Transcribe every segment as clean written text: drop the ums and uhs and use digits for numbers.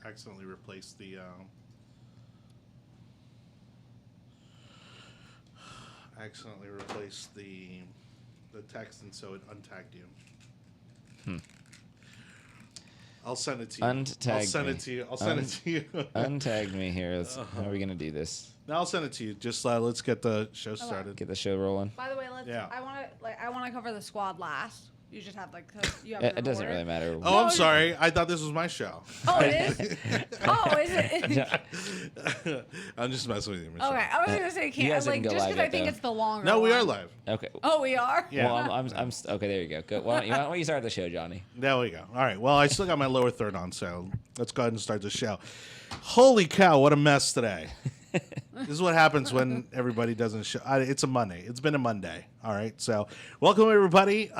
accidentally replaced the text, and so it untagged you. I'll send it to you. I'll send it to you. Untagged me here. How are we gonna do this? No, I'll send it to you. Just let's get the show started. Get the show rolling. By the way, I want to cover the squad last. You just have you have It doesn't really matter. Oh, I'm sorry. I thought this was my show. Oh, it is. Oh, is it? I'm just messing with you, Michelle. Okay, I was gonna say You guys didn't go just live because I yet, think though. it's the longer. No, we one. are live. Okay. Oh, we are. Yeah. Well, I'm okay. There you go. Go. Why don't you start the show, Johnny? There we go. All right. Well, I still got my lower third on, so let's go ahead and start the show. Holy cow! What a mess today. This is what happens when everybody doesn't show. It's a Monday. It's been a Monday. All right. So, welcome everybody.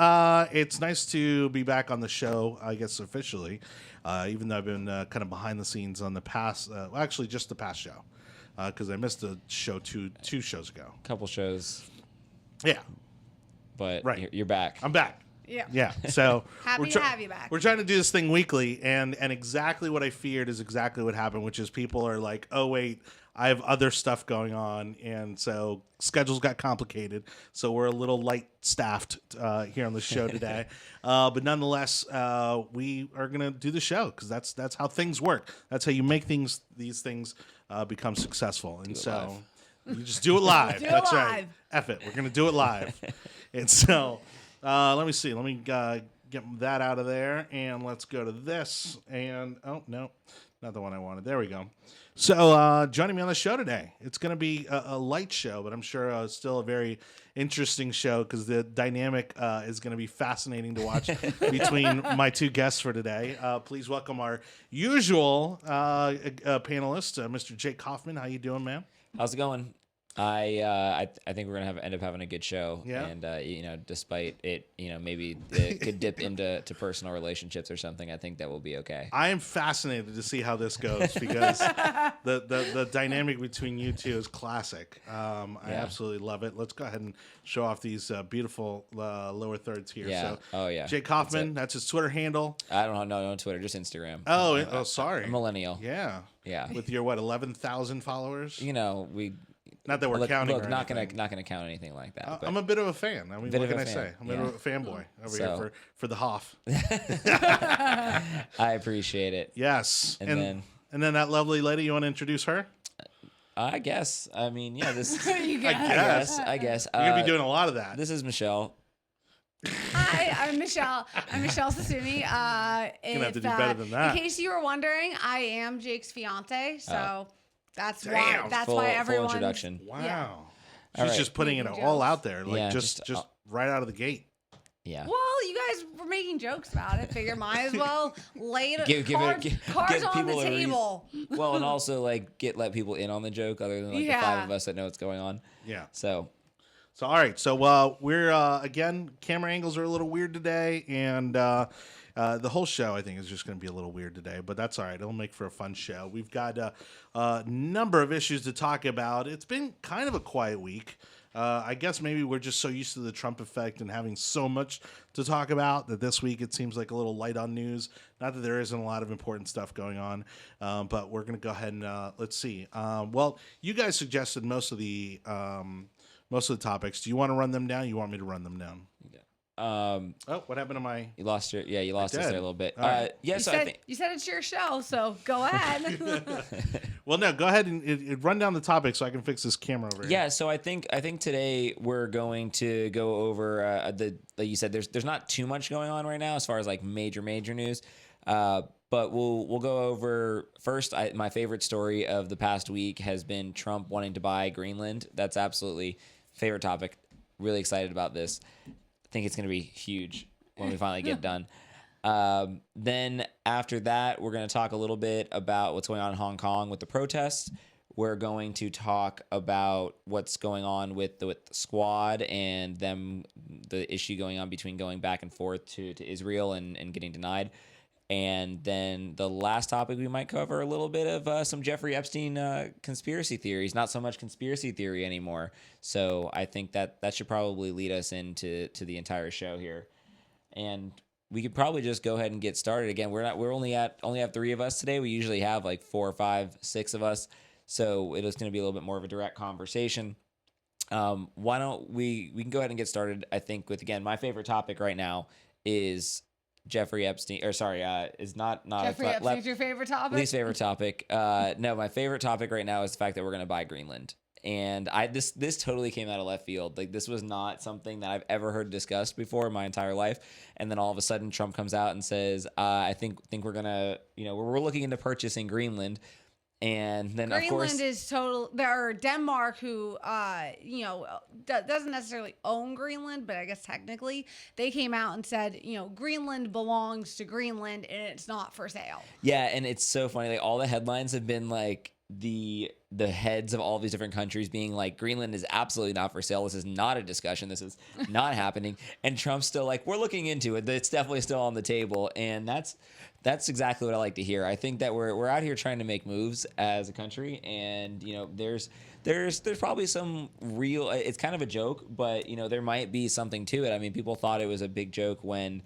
It's nice to be back on the show. I guess officially, even though I've been kind of behind the scenes on the past. Actually, just the past show, because I missed a show two shows ago. Couple shows, Yeah. but Right. you're back. I'm back. Yeah. Yeah. So Happy to have you back. We're trying to do this thing weekly, and exactly what I feared is exactly what happened, which is people are like, "Oh wait, I have other stuff going on," and so schedules got complicated. So we're a little light staffed here on the show today, but nonetheless, we are gonna do the show because that's how things work. That's how you make these things become successful, and so you just do it live. That's right. F it. We're gonna do it live, and so. Let me see. Let me get that out of there, and let's go to this. And oh no, not the one I wanted. There we go. So joining me on the show today, it's going to be a light show, but I'm sure still a very interesting show because the dynamic is going to be fascinating to watch between my two guests for today. Please welcome our usual panelist, Mr. Jake Hoffman. How you doing, man? How's it going? I think we're gonna end up having a good show. Yeah. And despite it, maybe it could dip into personal relationships or something. I think that will be okay. I am fascinated to see how this goes because the dynamic between you two is classic. I absolutely love it. Let's go ahead and show off these beautiful lower thirds here. Yeah. So, Jake Hoffman, that's his Twitter handle. I don't know, no Twitter, just Instagram. Oh, sorry. I'm millennial. Yeah. Yeah. With your 11,000 followers? We. Not that we're counting. Look, not gonna count anything like that. I'm a bit of a fan. I mean, what can I say? I'm a bit of a fanboy over here for the Hoff. I appreciate it. Yes. And then that lovely lady, you want to introduce her? I guess. I mean, yeah. This. I guess. You're gonna be doing a lot of that. This is Michelle. Hi, I'm Michelle. I'm Michelle Sassouni. Gonna have to do better than that. In case you were wondering, I am Jake's fiance, so that's Damn. why everyone. Full introduction. Wow. Yeah. She's right. just putting it all out there, like Yeah, just right out of the gate. Yeah. Well, you guys were making jokes about it. Figure might as well lay it Give cards on the people table. Well, and also let people in on the joke, other than the five of us that know what's going on. Yeah. So all right. So we're again, camera angles are a little weird today, and the whole show I think is just going to be a little weird today, but that's all right. It'll make for a fun show. We've got a number of issues to talk about. It's been kind of a quiet week. I guess maybe we're just so used to the Trump effect and having so much to talk about that this week it seems like a little light on news. Not that there isn't a lot of important stuff going on, but we're going to go ahead and let's see. Well, you guys suggested most of the topics. Do you want to run them down? You want me to run them down? What happened to my? you lost us there a little bit. Right. You said it's your show, so go ahead. Well, no, go ahead and run down the topic so I can fix this camera over here. Yeah, so I think today we're going to go over like you said, there's not too much going on right now as far as like major news. But we'll go over first. My favorite story of the past week has been Trump wanting to buy Greenland. That's absolutely favorite topic. Really excited about this. I think it's going to be huge when we finally get done. Then after that, we're going to talk a little bit about what's going on in Hong Kong with the protests. We're going to talk about what's going on with the squad and the issue going on between going back and forth to Israel and getting denied. And then the last topic we might cover a little bit of some Jeffrey Epstein conspiracy theories. Not so much conspiracy theory anymore. So I think that should probably lead us into the entire show here. And we could probably just go ahead and get started. Again, we're only have 3 of us today. We usually have like 4 or 5, 6 of us, so it is going to be a little bit more of a direct conversation. Why don't we can go ahead and get started? I think with, again, my favorite topic right now is Jeffrey Epstein, or sorry, is not Jeffrey Epstein's your favorite topic? least favorite topic. No, my favorite topic right now is the fact that we're going to buy Greenland. And this totally came out of left field. Like, this was not something that I've ever heard discussed before in my entire life. And then all of a sudden Trump comes out and says, I think we're gonna, we're looking into purchasing Greenland. And then Greenland of course is total. There are Denmark who, doesn't necessarily own Greenland, but I guess technically they came out and said, Greenland belongs to Greenland and it's not for sale. Yeah, and it's so funny. Like, all the headlines have been like the heads of all these different countries being like, Greenland is absolutely not for sale. This is not a discussion. This is not happening. And Trump's still like, we're looking into it. It's definitely still on the table. And that's exactly what I like to hear. I think that we're out here trying to make moves as a country, and there's probably some real. It's kind of a joke, but there might be something to it. I mean, people thought it was a big joke when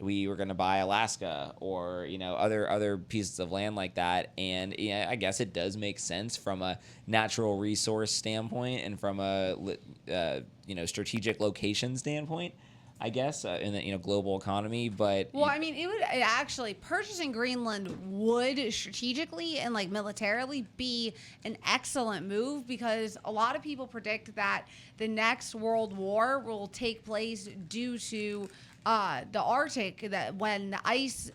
we were going to buy Alaska or other pieces of land like that, and I guess it does make sense from a natural resource standpoint and from a strategic location standpoint, I guess, in the global economy. But well, I mean, it would actually, purchasing Greenland would strategically and like militarily be an excellent move, because a lot of people predict that the next world war will take place due to the Arctic, that when the ice,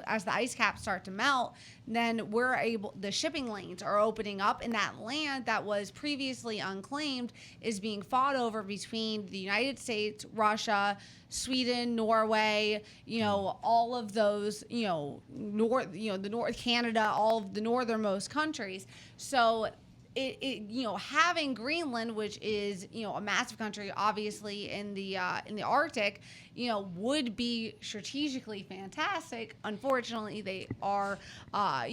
as the ice caps start to melt, then the shipping lanes are opening up, and that land that was previously unclaimed is being fought over between the United States, Russia, Sweden, Norway, all of those, the North Canada, all of the northernmost countries. So having Greenland, which is a massive country, obviously in the Arctic, would be strategically fantastic. Unfortunately, they are a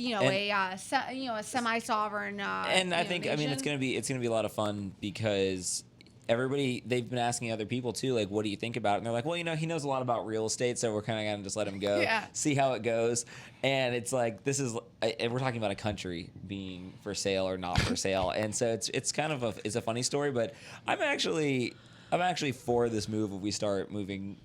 semi-sovereign and I think nation. I mean it's gonna be a lot of fun, because they've been asking other people too, like, what do you think about it? And they're like, well, he knows a lot about real estate, so we're kind of gonna just let him go, see how it goes. And it's like, and we're talking about a country being for sale or not for sale, and so it's kind of it's a funny story. But I'm actually for this move if we start moving,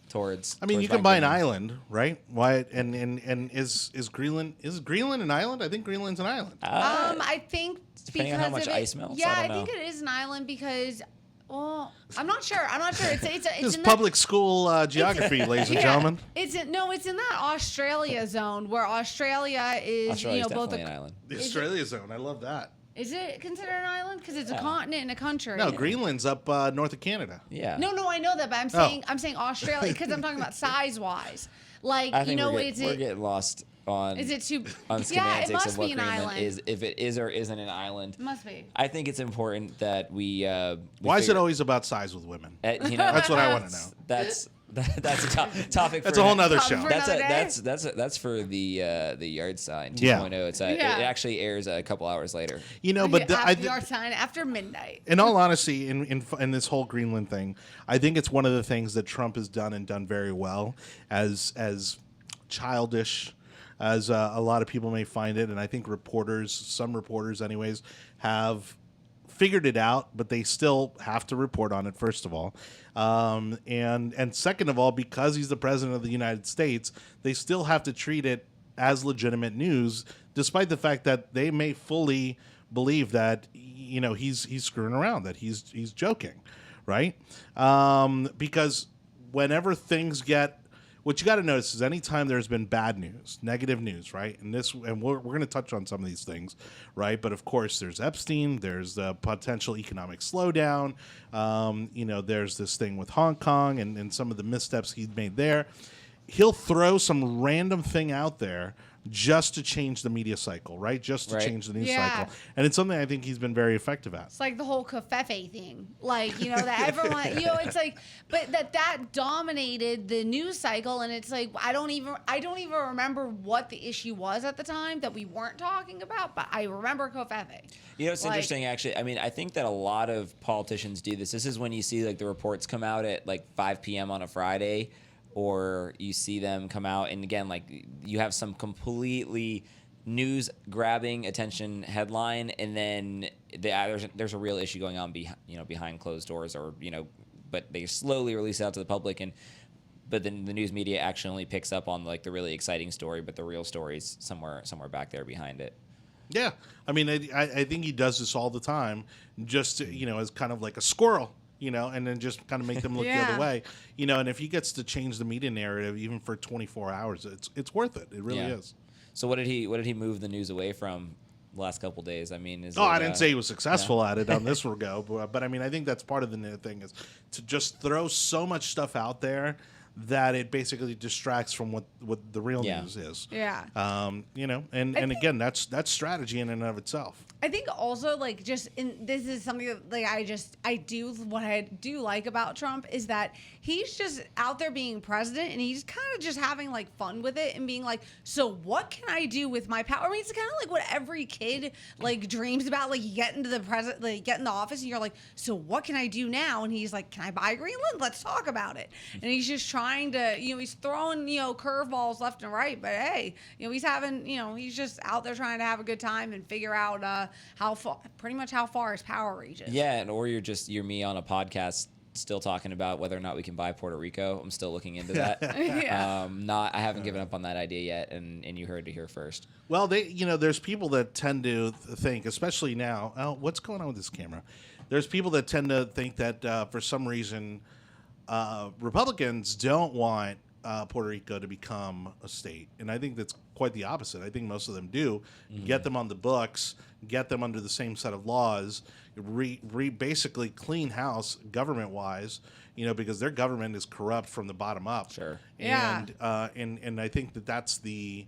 towards. I mean, you can buy an island, right? Why? And is Greenland an island? I think Greenland's an island. I think depending on how much ice melts. Yeah, I I don't know. think it is an island because. Well, I'm not sure. It's This in public school geography, ladies and gentlemen. It's in that Australia zone where Australia is Australia's both definitely an island. The Australia zone. I love that. Is it considered an island? Because it's a continent and a country. No, Greenland's up north of Canada. Yeah. No, I know that, but I'm saying Australia because I'm talking about size wise. Like, I think we're getting lost on. Is it too? On Yeah, it schematics must of what be an Greenland island. is, if it is or isn't an island. It must be. I think it's important that we. Why is it always about size with women? That's what I want to know. That's a topic. That's for a whole nother show. That's for the yard sign 2.0. It's it actually airs a couple hours later. But after yard sign after midnight. In all honesty, in this whole Greenland thing, I think it's one of the things that Trump has done very well, as childish as a lot of people may find it, and I think some reporters anyways, have figured it out, but they still have to report on it, first of all. And second of all, because he's the president of the United States, they still have to treat it as legitimate news, despite the fact that they may fully believe that he's screwing around, that he's joking, right? Because whenever things get, what you got to notice is anytime there's been bad news, negative news, right? And we're going to touch on some of these things, right? But of course, there's Epstein, there's the potential economic slowdown, there's this thing with Hong Kong and some of the missteps he's made there. He'll throw some random thing out there just to change the media cycle, right? Just to change the news cycle. And it's something I think he's been very effective at. It's like the whole covfefe thing. Like, that everyone, it's like, but that dominated the news cycle. And it's like, I don't even remember what the issue was at the time that we weren't talking about, but I remember covfefe. It's interesting, actually. I mean, I think that a lot of politicians do this. This is when you see like the reports come out at like 5 p.m. on a Friday, or you see them come out, and again, like you have some completely news grabbing attention headline, and then there's a real issue going on behind closed doors, or but they slowly release it out to the public, but then the news media actually only picks up on like the really exciting story, but the real story's somewhere back there behind it. Yeah, I mean, I think he does this all the time, just to, as kind of like a squirrel, and then just kind of make them look the Yeah. other way, and if he gets to change the media narrative even for 24 hours, it's worth it. It really is. So what did he move the news away from the last couple days? I mean, I didn't say he was successful at it on this go, but I mean, I think that's part of the new thing is to just throw so much stuff out there that it basically distracts from what the real news is. Yeah. And again, that's strategy in and of itself. I think also like this is something that like what I do like about Trump is that he's just out there being president, and he's kind of just having like fun with it and being like, so what can I do with my power? I mean, it's kind of like what every kid like dreams about. Like you get into get in the office and you're like, so what can I do now? And he's like, can I buy Greenland? Let's talk about it. And he's just trying to, he's throwing, curveballs left and right, but hey, he's having, he's just out there trying to have a good time and figure out how far his power reaches. Yeah, and or you're me on a podcast still talking about whether or not we can buy Puerto Rico. I'm still looking into that. Yeah. I haven't given up on that idea yet, and you heard it here first. Well, there's people that tend to think, especially now. Oh, what's going on with this camera? There's people that tend to think that for some reason, Republicans don't want Puerto Rico to become a state, and I think that's quite the opposite. I think most of them do. Get them on the books, get them under the same set of laws, basically clean house government-wise, because their government is corrupt from the bottom up. Sure. And and I think that's the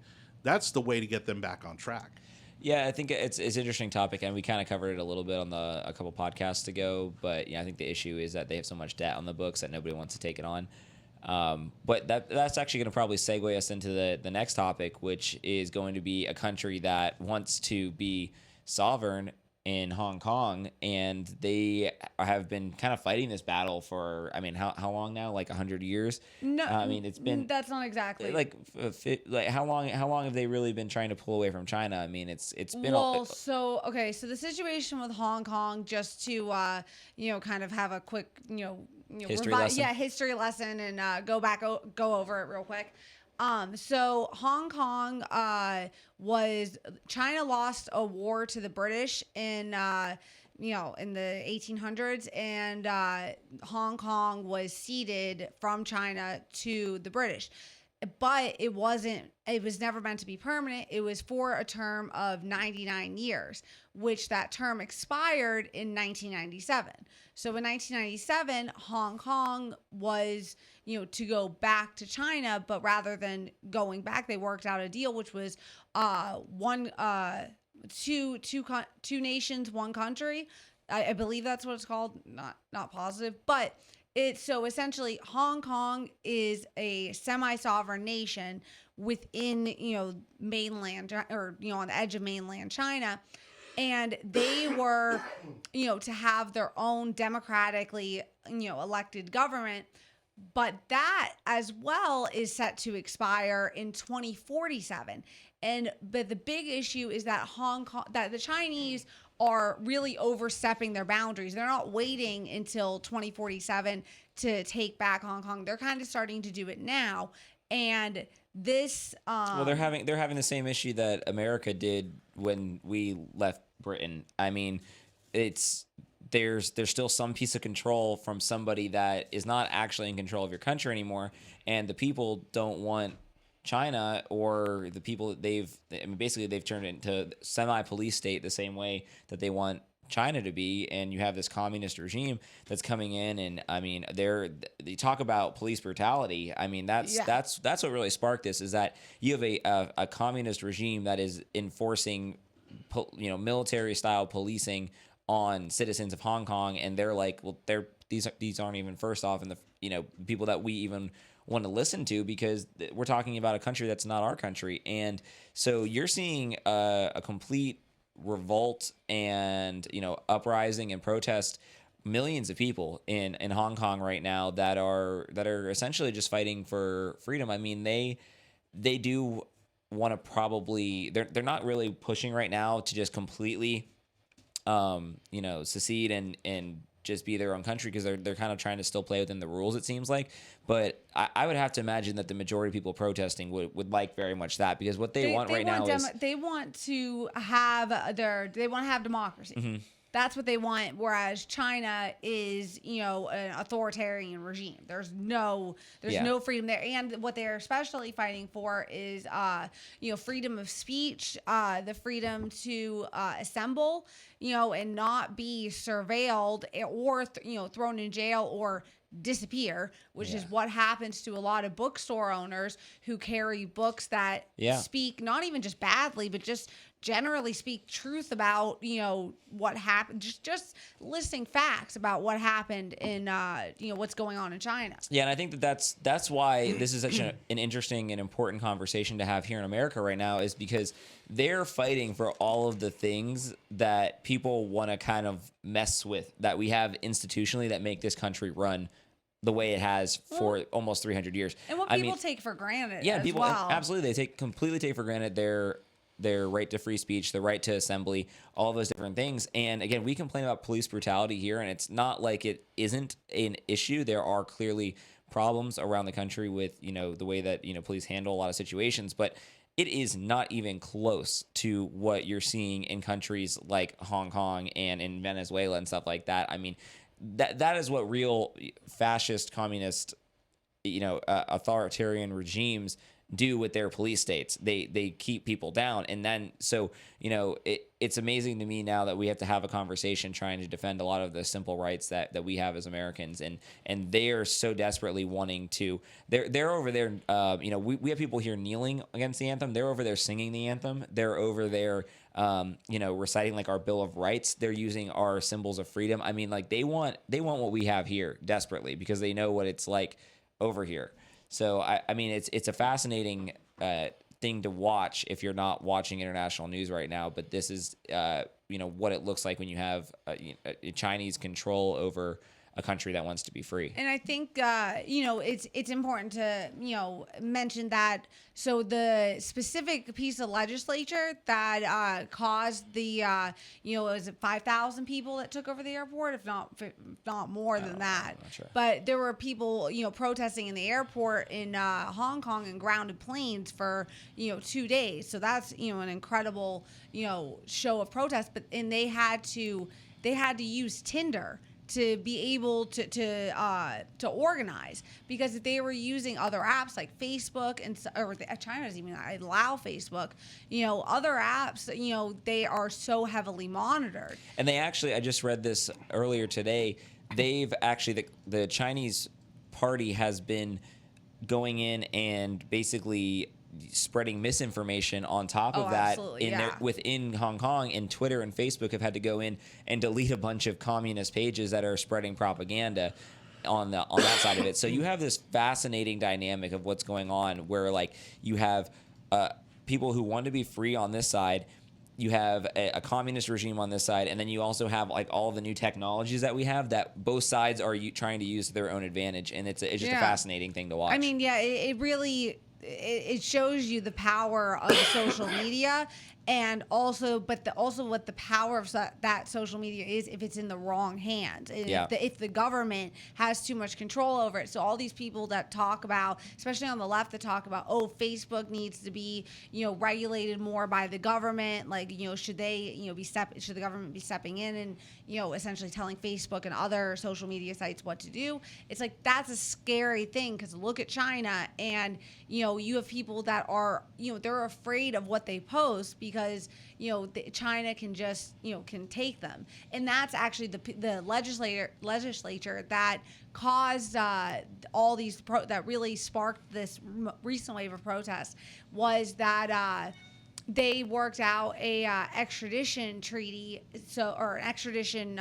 way to get them back on track. Yeah, I think it's an interesting topic, and we kind of covered it a little bit on a couple podcasts ago. But I think the issue is that they have so much debt on the books that nobody wants to take it on. But that's actually going to probably segue us into the next topic, which is going to be a country that wants to be sovereign in Hong Kong, and they have been kind of fighting this battle for, how long now? Like 100 years? No, it's been that's not exactly like how long have they really been trying to pull away from China? I mean, it's been so the situation with Hong Kong, just to kind of have a quick history lesson. History lesson, and go over it real quick. So Hong Kong China lost a war to the British in the 1800s, and Hong Kong was ceded from China to the British. But it was never meant to be permanent. It was for a term of 99 years, which that term expired in 1997. So in 1997, Hong Kong was, to go back to China, but rather than going back, they worked out a deal, which was two nations, one country. I believe that's what it's called. Not positive, but so essentially Hong Kong is a semi-sovereign nation within, mainland, or, on the edge of mainland China. And they were, to have their own democratically, elected government. But that as well is set to expire in 2047. But the big issue is that that the Chinese are really overstepping their boundaries. They're not waiting until 2047 to take back Hong Kong. They're kind of starting to do it now. And this they're having the same issue that America did when we left Britain. I mean, there's still some piece of control from somebody that is not actually in control of your country anymore, and the people don't want China, or the people that they've turned it into semi-police state the same way that they want China to be. And you have this communist regime that's coming in, and they talk about police brutality. I mean, that's what really sparked this, is that you have a communist regime that is enforcing military style policing on citizens of Hong Kong, and they're like, well, these aren't even first off in the people that we even want to listen to, because we're talking about a country that's not our country. And so you're seeing a complete revolt and uprising and protest millions of people in Hong Kong right now that are essentially just fighting for freedom. I mean, they do want to probably they're not really pushing right now to just completely secede and just be their own country, because they're kind of trying to still play within the rules, it seems like. But I would have to imagine that the majority of people protesting would like very much that, because what they want right now is they want to have democracy. That's what they want. Whereas China is, an authoritarian regime. There's no freedom there. And what they're especially fighting for is, freedom of speech, the freedom to assemble, and not be surveilled or, thrown in jail or disappear, which is what happens to a lot of bookstore owners who carry books that speak not even just badly, but just generally speak truth about what happened, just listing facts about what happened in what's going on in China. Yeah, and I think that's why this is such an interesting and important conversation to have here in America right now, is because they're fighting for all of the things that people want to kind of mess with, that we have institutionally, that make this country run the way it has for almost 300 years. And what people take for granted. Yeah, people absolutely, they completely take for granted their right to free speech, the right to assembly, all those different things. And again, we complain about police brutality here, and it's not like it isn't an issue. There are clearly problems around the country with, the way that, police handle a lot of situations, but it is not even close to what you're seeing in countries like Hong Kong and in Venezuela and stuff like that. I mean, that is what real fascist, communist, authoritarian regimes do with their police states. They keep people down. And then, so, it's amazing to me now that we have to have a conversation trying to defend a lot of the simple rights that we have as Americans. And they are so desperately wanting to, they're over there. We have people here kneeling against the anthem. They're over there singing the anthem. They're over there, reciting like our Bill of Rights. They're using our symbols of freedom. I mean, like they want what we have here desperately, because they know what it's like over here. So, I mean, it's a fascinating thing to watch if you're not watching international news right now. But this is, what it looks like when you have Chinese control over a country that wants to be free. And I think, it's important to, mention that. So the specific piece of legislature that caused the, was it 5,000 people that took over the airport, if not more than that. I'm not sure. But there were people, protesting in the airport in Hong Kong and grounded planes for, 2 days. So that's, an incredible, show of protest. And they had to use Tinder to be able to organize, because if they were using other apps like Facebook or China doesn't even allow Facebook, other apps, they are so heavily monitored. And they actually, I just read this earlier today, they've actually, the Chinese party has been going in and basically spreading misinformation on top of that within Hong Kong, and Twitter and Facebook have had to go in and delete a bunch of communist pages that are spreading propaganda on that side of it. So you have this fascinating dynamic of what's going on, where like you have people who want to be free on this side, you have a communist regime on this side, and then you also have like all the new technologies that we have that both sides are trying to use to their own advantage, and it's just a fascinating thing to watch. I mean, it really. It shows you the power of social media, and also what the power of that social media is if it's in the wrong hands, and if the government has too much control over it. So all these people that talk about, especially on the left, that talk about, Facebook needs to be regulated more by the government, like should they should the government be stepping in and essentially telling Facebook and other social media sites what to do? It's like, that's a scary thing, because look at China, and you have people that are they're afraid of what they post, because China can just can take them. And that's actually the legislature that caused all these that really sparked this recent wave of protests, was that they worked out a extradition treaty, or an extradition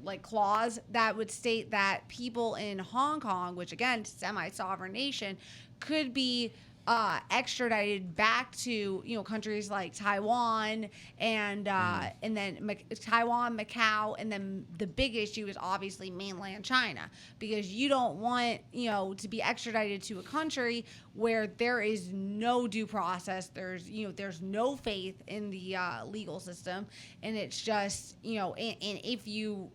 like clause that would state that people in Hong Kong, which again, semi-sovereign nation, could be extradited back to countries like Taiwan and then Taiwan, Macau, and then the big issue is obviously mainland China, because you don't want to be extradited to a country where there is no due process, there's no faith in the legal system, and it's just and if you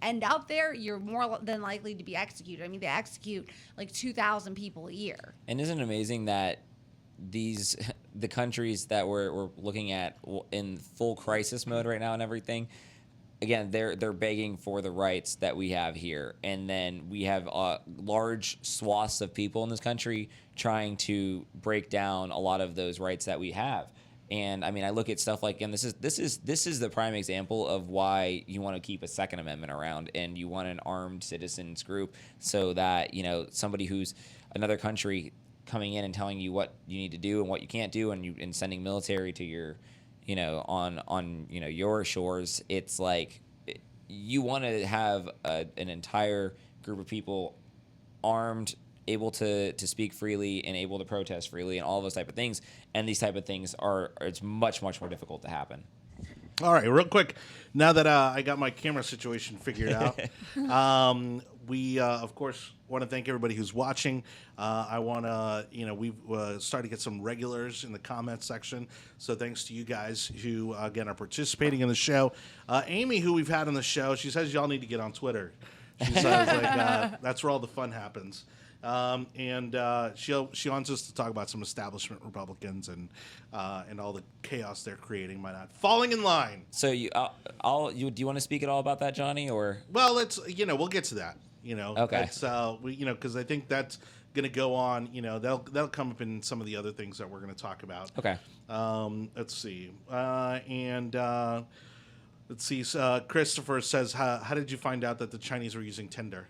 end up there, you're more than likely to be executed. I mean, they execute like 2,000 people a year. And isn't it amazing that the countries that we're looking at in full crisis mode right now and everything, again, they're begging for the rights that we have here, and then we have large swaths of people in this country trying to break down a lot of those rights that we have. And I mean, I look at stuff like, and this is the prime example of why you want to keep a Second Amendment around, and you want an armed citizens group, so that somebody who's another country coming in and telling you what you need to do and what you can't do, and sending military to your on your shores. It's like you want to have an entire group of people armed, able to speak freely and able to protest freely and all those type of things. And these type of things it's much, much more difficult to happen. All right, real quick, now that I got my camera situation figured out, we, of course, want to thank everybody who's watching. I want to, we've started to get some regulars in the comment section. So thanks to you guys who, again, are participating in the show. Amy, who we've had on the show, she says y'all need to get on Twitter. She says, that's where all the fun happens. And she wants us to talk about some establishment Republicans and all the chaos they're creating by not falling in line. So do you want to speak at all about that, Johnny? Or well, let's we'll get to that. Okay. It's, because I think that's going to go on. That'll come up in some of the other things that we're going to talk about. Okay. Let's see. Let's see. Christopher says, how did you find out that the Chinese were using Tinder?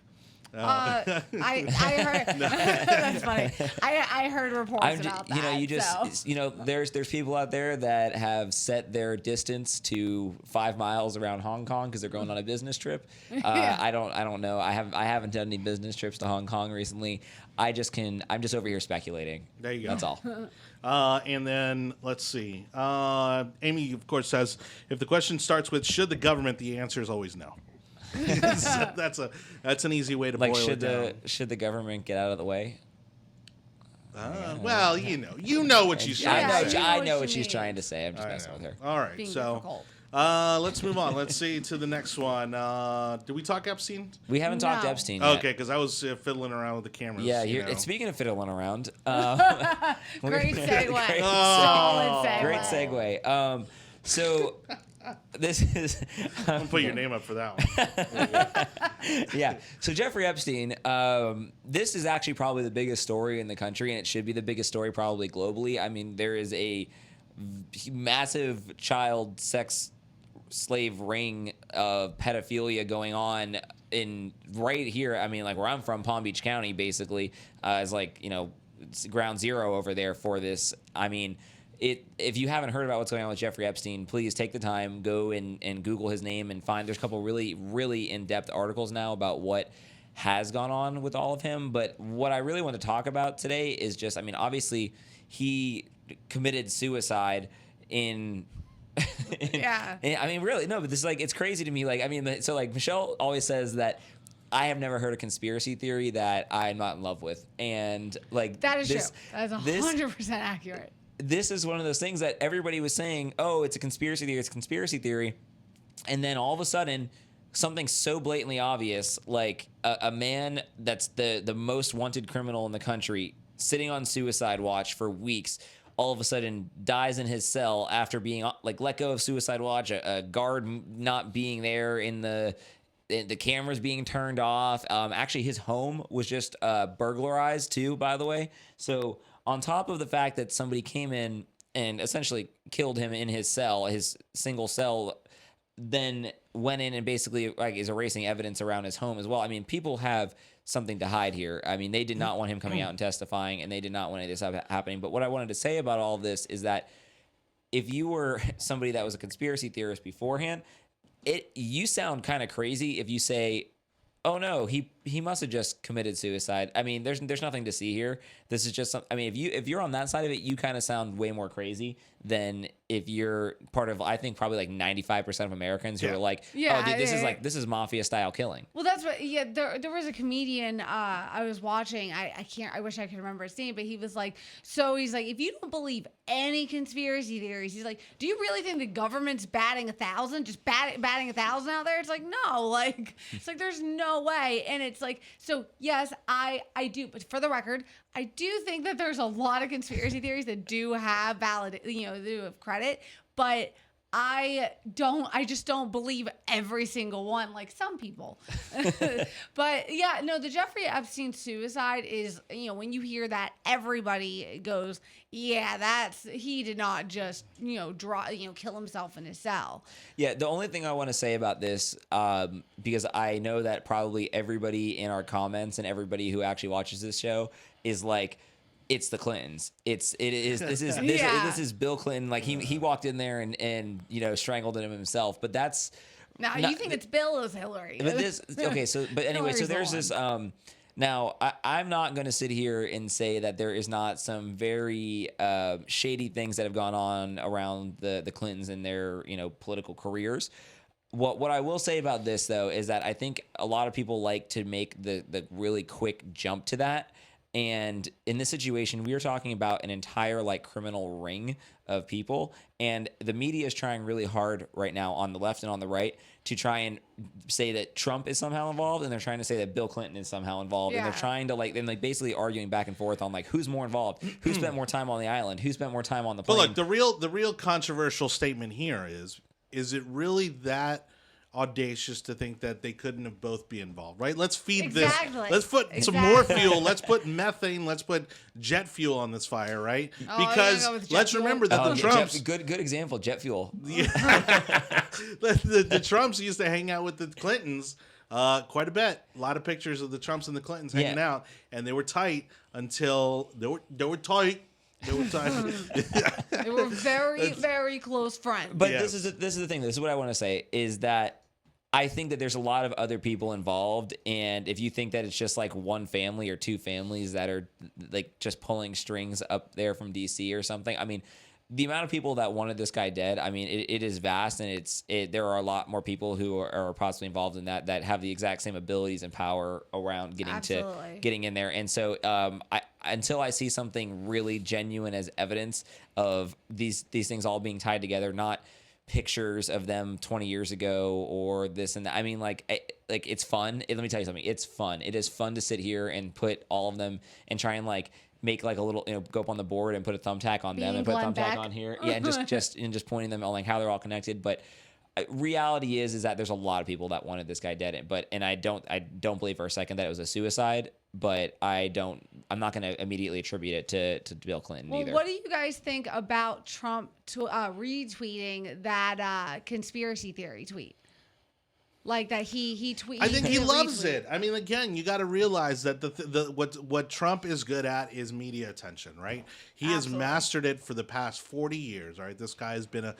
I heard. That's funny. I heard reports about that. There's people out there that have set their distance to 5 miles around Hong Kong because they're going on a business trip. I don't know. I haven't done any business trips to Hong Kong recently. I'm just over here speculating. There you go. That's all. And then let's see. Amy, of course, says, if the question starts with should the government, the answer is always no. That's an easy way to boil it down. Should the government get out of the way? Well, you know what she's trying to say. I know what she's trying to say. I'm just messing with her. All right, Being so difficult. let's move on. Let's see to the next one. Did we talk Epstein? We haven't talked Epstein yet. Okay, because I was fiddling around with the cameras. Yeah, speaking of fiddling around, Great segue. Great segue. So this is. I'm gonna put your name up for that one. Yeah. So Jeffrey Epstein. This is actually probably the biggest story in the country, and it should be the biggest story probably globally. I mean, there is a massive child sex slave ring of pedophilia going on in right here. I mean, like where I'm from, Palm Beach County, basically, is like it's ground zero over there for this. I mean. If you haven't heard about what's going on with Jeffrey Epstein, please take the time, go and Google his name and there's a couple really, really in-depth articles now about what has gone on with all of him. But what I really want to talk about today is just, I mean, obviously he committed suicide Yeah. I mean, really, no, but this is like, it's crazy to me. Like, I mean, so like Michelle always says that I have never heard a conspiracy theory that I'm not in love with. And like, that is true. That is 100% accurate. This is one of those things that everybody was saying, oh, it's a conspiracy theory, it's a conspiracy theory. And then all of a sudden, something so blatantly obvious, like a man that's the most wanted criminal in the country, sitting on suicide watch for weeks, all of a sudden dies in his cell after being like let go of suicide watch, a guard not being there in the cameras being turned off. Actually, his home was just burglarized too, by the way. So on top of the fact that somebody came in and essentially killed him in his cell, his single cell, then went in and basically like is erasing evidence around his home as well. I mean, people have something to hide here. I mean, they did not want him coming out and testifying, and they did not want any of this happening. But what I wanted to say about all of this is that if you were somebody that was a conspiracy theorist beforehand, you sound kind of crazy if you say, oh no, he must have just committed suicide. I mean, there's nothing to see here. This is just I mean, if you're on that side of it, you kind of sound way more crazy than if you're part of, I think, probably like 95% of Americans who are like, Yeah, oh, dude, this is mafia style killing. Well, that's what. Yeah, there was a comedian I was watching. I wish I could remember his name, but he was like, he's like, if you don't believe any conspiracy theories, he's like, do you really think the government's batting 1,000, just batting 1,000 out there? It's like, no, like it's like there's no way. And it's like, so yes, I do, but for the record, I do think that there's a lot of conspiracy theories that do have do have credit, but I just don't believe every single one like some people. But yeah, no, the Jeffrey Epstein suicide is, when you hear that, everybody goes, yeah, he did not just, kill himself in his cell. Yeah, the only thing I want to say about this, because I know that probably everybody in our comments and everybody who actually watches this show is like, it's the Clintons. This is Bill Clinton. Like he walked in there and strangled him himself. But that's you think it's Bill or Hillary? But anyway, so there's this. Now I'm not going to sit here and say that there is not some very shady things that have gone on around the Clintons and their political careers. What I will say about this though is that I think a lot of people like to make the really quick jump to that. And in this situation, we are talking about an entire criminal ring of people, and the media is trying really hard right now on the left and on the right to try and say that Trump is somehow involved, and they're trying to say that Bill Clinton is somehow involved, and they're trying to basically arguing back and forth on who's more involved, who spent more time on the island, who spent more time on the plane. But look, the real controversial statement here is it really that audacious to think that they couldn't have both be involved, right? Let's feed this. Let's put some more fuel. Let's put methane. Let's put jet fuel on this fire, right? Because let's remember that the Trumps. Good example, jet fuel. The Trumps used to hang out with the Clintons quite a bit. A lot of pictures of the Trumps and the Clintons hanging out, and they were tight until they were tight. They were tight. They were very, very close friends. But this is the thing. This is what I want to say is that I think that there's a lot of other people involved, and if you think that it's just one family or two families that are just pulling strings up there from DC or something, I mean, the amount of people that wanted this guy dead, I mean, it is vast, and there are a lot more people who are possibly involved in that have the exact same abilities and power around getting in there. And so until I see something really genuine as evidence of these things all being tied together, not pictures of them 20 years ago or this and that. I mean, it's fun. Let me tell you something. It's fun. It is fun to sit here and put all of them and try and make a little, go up on the board and put a thumbtack on them and put a thumbtack on here. Yeah. And just pointing them on how they're all connected. But reality is that there's a lot of people that wanted this guy dead. And I don't believe for a second that it was a suicide, but I'm not going to immediately attribute it to Bill Clinton either. What do you guys think about Trump retweeting that conspiracy theory tweet? Like that he tweeted. I think he loves it. I mean, again, you got to realize that what Trump is good at is media attention, right? He has mastered it for the past 40 years. Right, this guy has been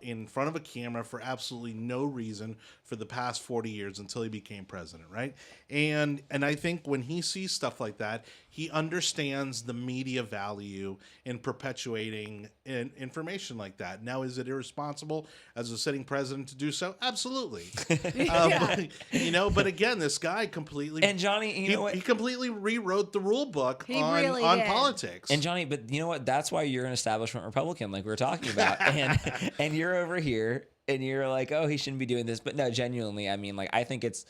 in front of a camera for absolutely no reason for the past 40 years until he became president, right? And I think when he sees stuff like that, he understands the media value in perpetuating information like that. Now, is it irresponsible as a sitting president to do so? Absolutely. But again, this guy completely and Johnny, he completely rewrote the rule book on politics. And Johnny, but you know what? That's why you're an establishment Republican, like we were talking about, and you're over here and you're like, oh, he shouldn't be doing this. But no, genuinely, I mean, I think it's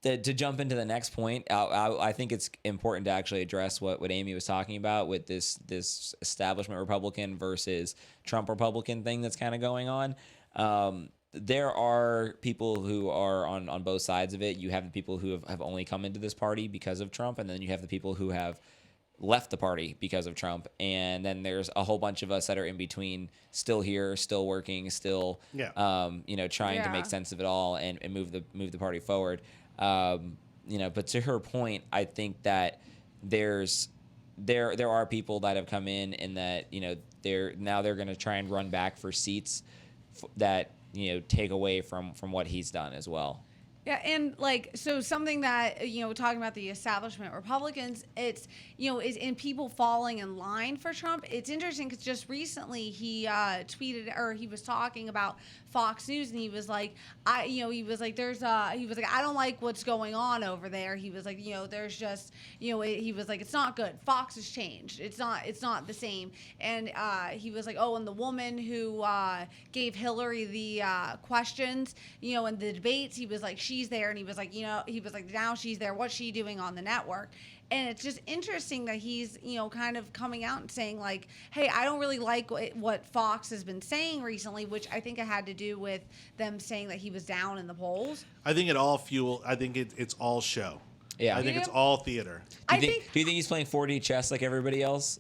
to jump into the next point. I think it's important to actually address what Amy was talking about with this establishment Republican versus Trump Republican thing that's kind of going on. There are people who are on both sides of it. You have the people who have only come into this party because of Trump, and then you have the people who have left the party because of Trump, and then there's a whole bunch of us that are in between, still here, still working, still trying to make sense of it all and move the party forward. But to her point, I think that there are people that have come in and that they're going to try and run back for seats that take away from what he's done as well. Yeah, and like so something that talking about the establishment Republicans, it's is in people falling in line for Trump. It's interesting because just recently he tweeted or he was talking about Fox News and he was like he was like I don't like what's going on over there. He was like there's just he was like it's not good. Fox has changed. It's not the same. And he was like and the woman who gave Hillary the questions in the debates, he was like she's there, and he was like now she's there, what's she doing on the network? And it's just interesting that he's kind of coming out and saying like, hey, I don't really like what Fox has been saying recently, which I think it had to do with them saying that he was down in the polls. I think it's all show. Yeah, I think it's all theater. Do you think he's playing 4D chess like everybody else?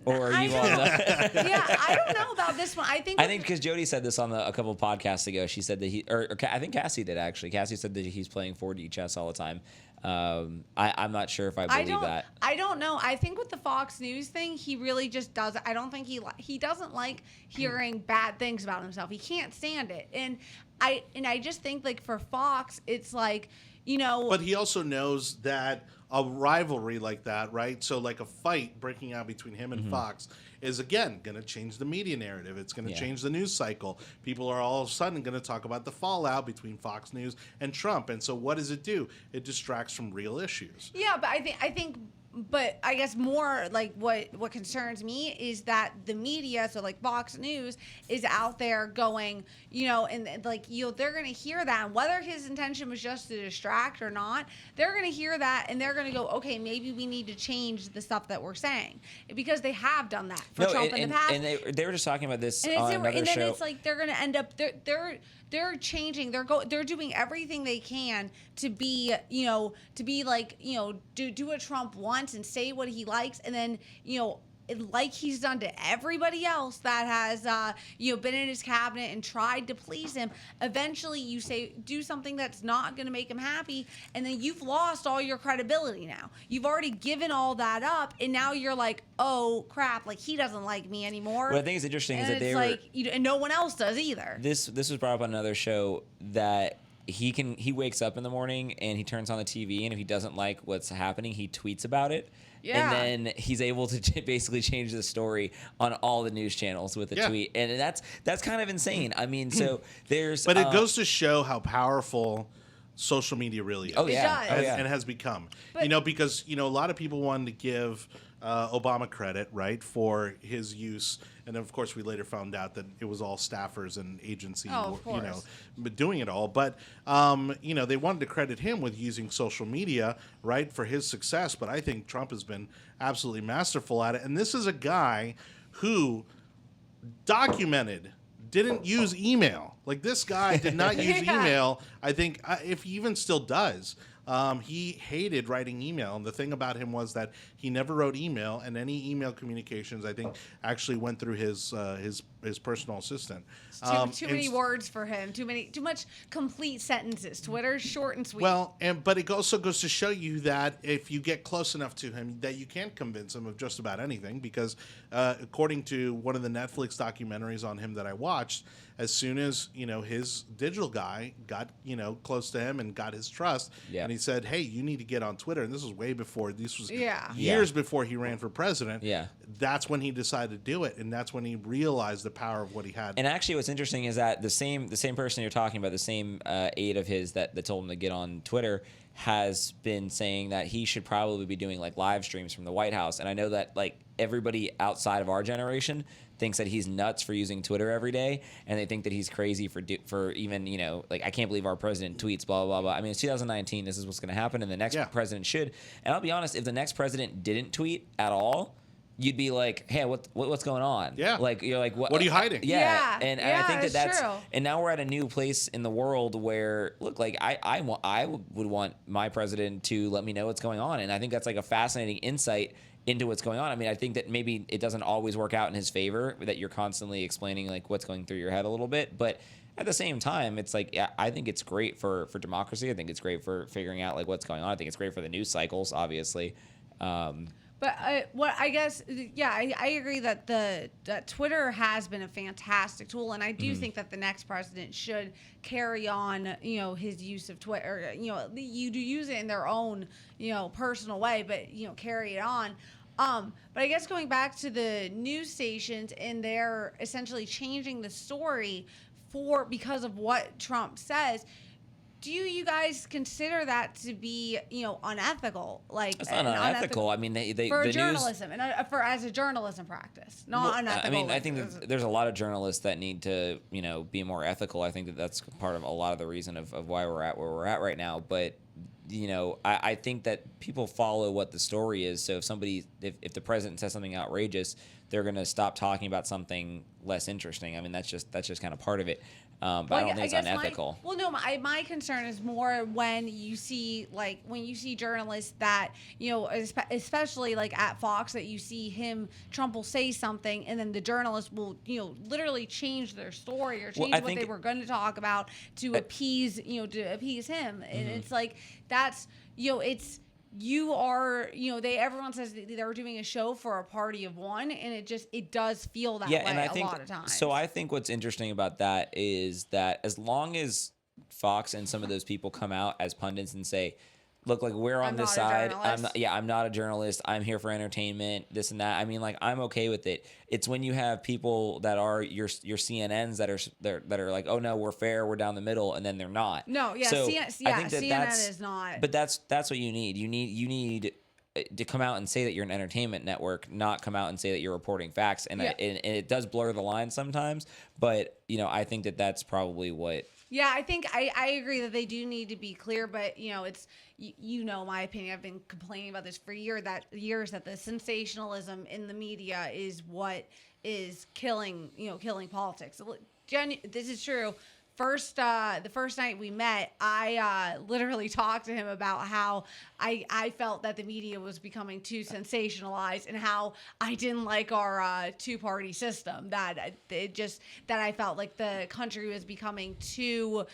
Or are you on yeah, I don't know about this one. I think because Jody said this on a couple of podcasts ago. She said that I think Cassie did actually. Cassie said that he's playing 4D chess all the time. I'm not sure if I believe that. I don't know. I think with the Fox News thing, he really just does. I don't think he doesn't like hearing bad things about himself. He can't stand it. And I just think like for Fox, it's like But he also knows that a rivalry like that, right? So like a fight breaking out between him and Fox is again going to change the media narrative. It's going to change the news cycle. People are all of a sudden going to talk about the fallout between Fox News and Trump. And so what does it do? It distracts from real issues. Yeah, but I think but I guess more like what concerns me is that the media, so like Fox News, is out there going, and like they're going to hear that, and whether his intention was just to distract or not, they're going to hear that, and they're going to go, okay, maybe we need to change the stuff that we're saying, because they have done that for Trump in the past. And they were just talking about this and on another and then show. It's like they're going to end up they're changing. They're doing everything they can to be like do what Trump wants and say what he likes, and then like he's done to everybody else that has been in his cabinet and tried to please him. Eventually, you do something that's not going to make him happy, and then you've lost all your credibility. Now you've already given all that up, and now you're like, oh crap, like he doesn't like me anymore. What I think is interesting is that and no one else does either. This was brought up on another show that he wakes up in the morning and he turns on the TV, and if he doesn't like what's happening, he tweets about it. Yeah. And then he's able to basically change the story on all the news channels with a tweet. And that's kind of insane. I mean, so there's... But it goes to show how powerful social media really is. Oh, yeah. It does. And has become. Because, a lot of people wanted to give Obama credit, right, for his use. And of course, we later found out that it was all staffers and agency, doing it all. But, they wanted to credit him with using social media, right, for his success. But I think Trump has been absolutely masterful at it. And this is a guy who didn't use email. Like, this guy did not use email. I think if he even still does. He hated writing email, and the thing about him was that he never wrote email, and any email communications, I think, actually went through his personal assistant. Too many words for him. Too much complete sentences. Twitter's short and sweet. Well, but it also goes to show you that if you get close enough to him, that you can't convince him of just about anything. Because according to one of the Netflix documentaries on him that I watched, as soon as his digital guy got close to him and got his trust, and he said, "Hey, you need to get on Twitter." And this was way before. This was years before he ran for president. Yeah, that's when he decided to do it, and that's when he realized the power of what he had. And actually, what's interesting is that the same person you're talking about, the same aide of his that told him to get on Twitter, has been saying that he should probably be doing like live streams from the White House. And I know that like everybody outside of our generation thinks that he's nuts for using Twitter every day, and they think that he's crazy for even like, I can't believe our president tweets blah blah blah. I mean, it's 2019. This is what's going to happen, and the next president should. And I'll be honest, if the next president didn't tweet at all, you'd be like, hey, what's going on? Yeah. Like, you're like, what are you hiding? Yeah. And I think that's true. And now we're at a new place in the world where, look, like I would want my president to let me know what's going on. And I think that's like a fascinating insight into what's going on. I mean, I think that maybe it doesn't always work out in his favor, that you're constantly explaining like what's going through your head a little bit. But at the same time, it's like, I think it's great for democracy. I think it's great for figuring out like what's going on. I think it's great for the news cycles, obviously. But what I guess, yeah, I agree that that Twitter has been a fantastic tool, and I do think that the next president should carry on, his use of Twitter. You do use it in their own, personal way, but carry it on. But I guess going back to the news stations, and they're essentially changing the story because of what Trump says. Do you guys consider that to be, unethical? Like, It's not unethical. I mean, they for the journalism and as a journalism practice, not unethical. I mean, I think that there's a lot of journalists that need to, be more ethical. I think that that's part of a lot of the reason of why we're at where we're at right now. But I think that people follow what the story is. So if the president says something outrageous, they're going to stop talking about something less interesting. I mean, that's just kind of part of it. But I don't think it's unethical. My concern is more when you see journalists that, especially like at Fox, that you see Trump will say something and then the journalist will, literally change their story or change what they were going to talk about to appease him. And it's like, that's, everyone says they're doing a show for a party of one, and it does feel that way and I think, a lot of times. So I think what's interesting about that is that as long as Fox and some of those people come out as pundits and say, look, like, we're on this side. I'm not a journalist. I'm here for entertainment, this and that. I mean, like, I'm okay with it. It's when you have people that are your CNNs that are like, oh no, we're fair, we're down the middle, and then they're not. No, yeah, so CNN is not. But that's what you need. You need to come out and say that you're an entertainment network, not come out and say that you're reporting facts. And it does blur the line sometimes. But I think that that's probably what. Yeah, I think I agree that they do need to be clear, but it's my opinion. I've been complaining about this for years that the sensationalism in the media is what is killing politics. This is true. The first night we met, I literally talked to him about how I felt that the media was becoming too sensationalized and how I didn't like our two-party system. That I felt like the country was becoming too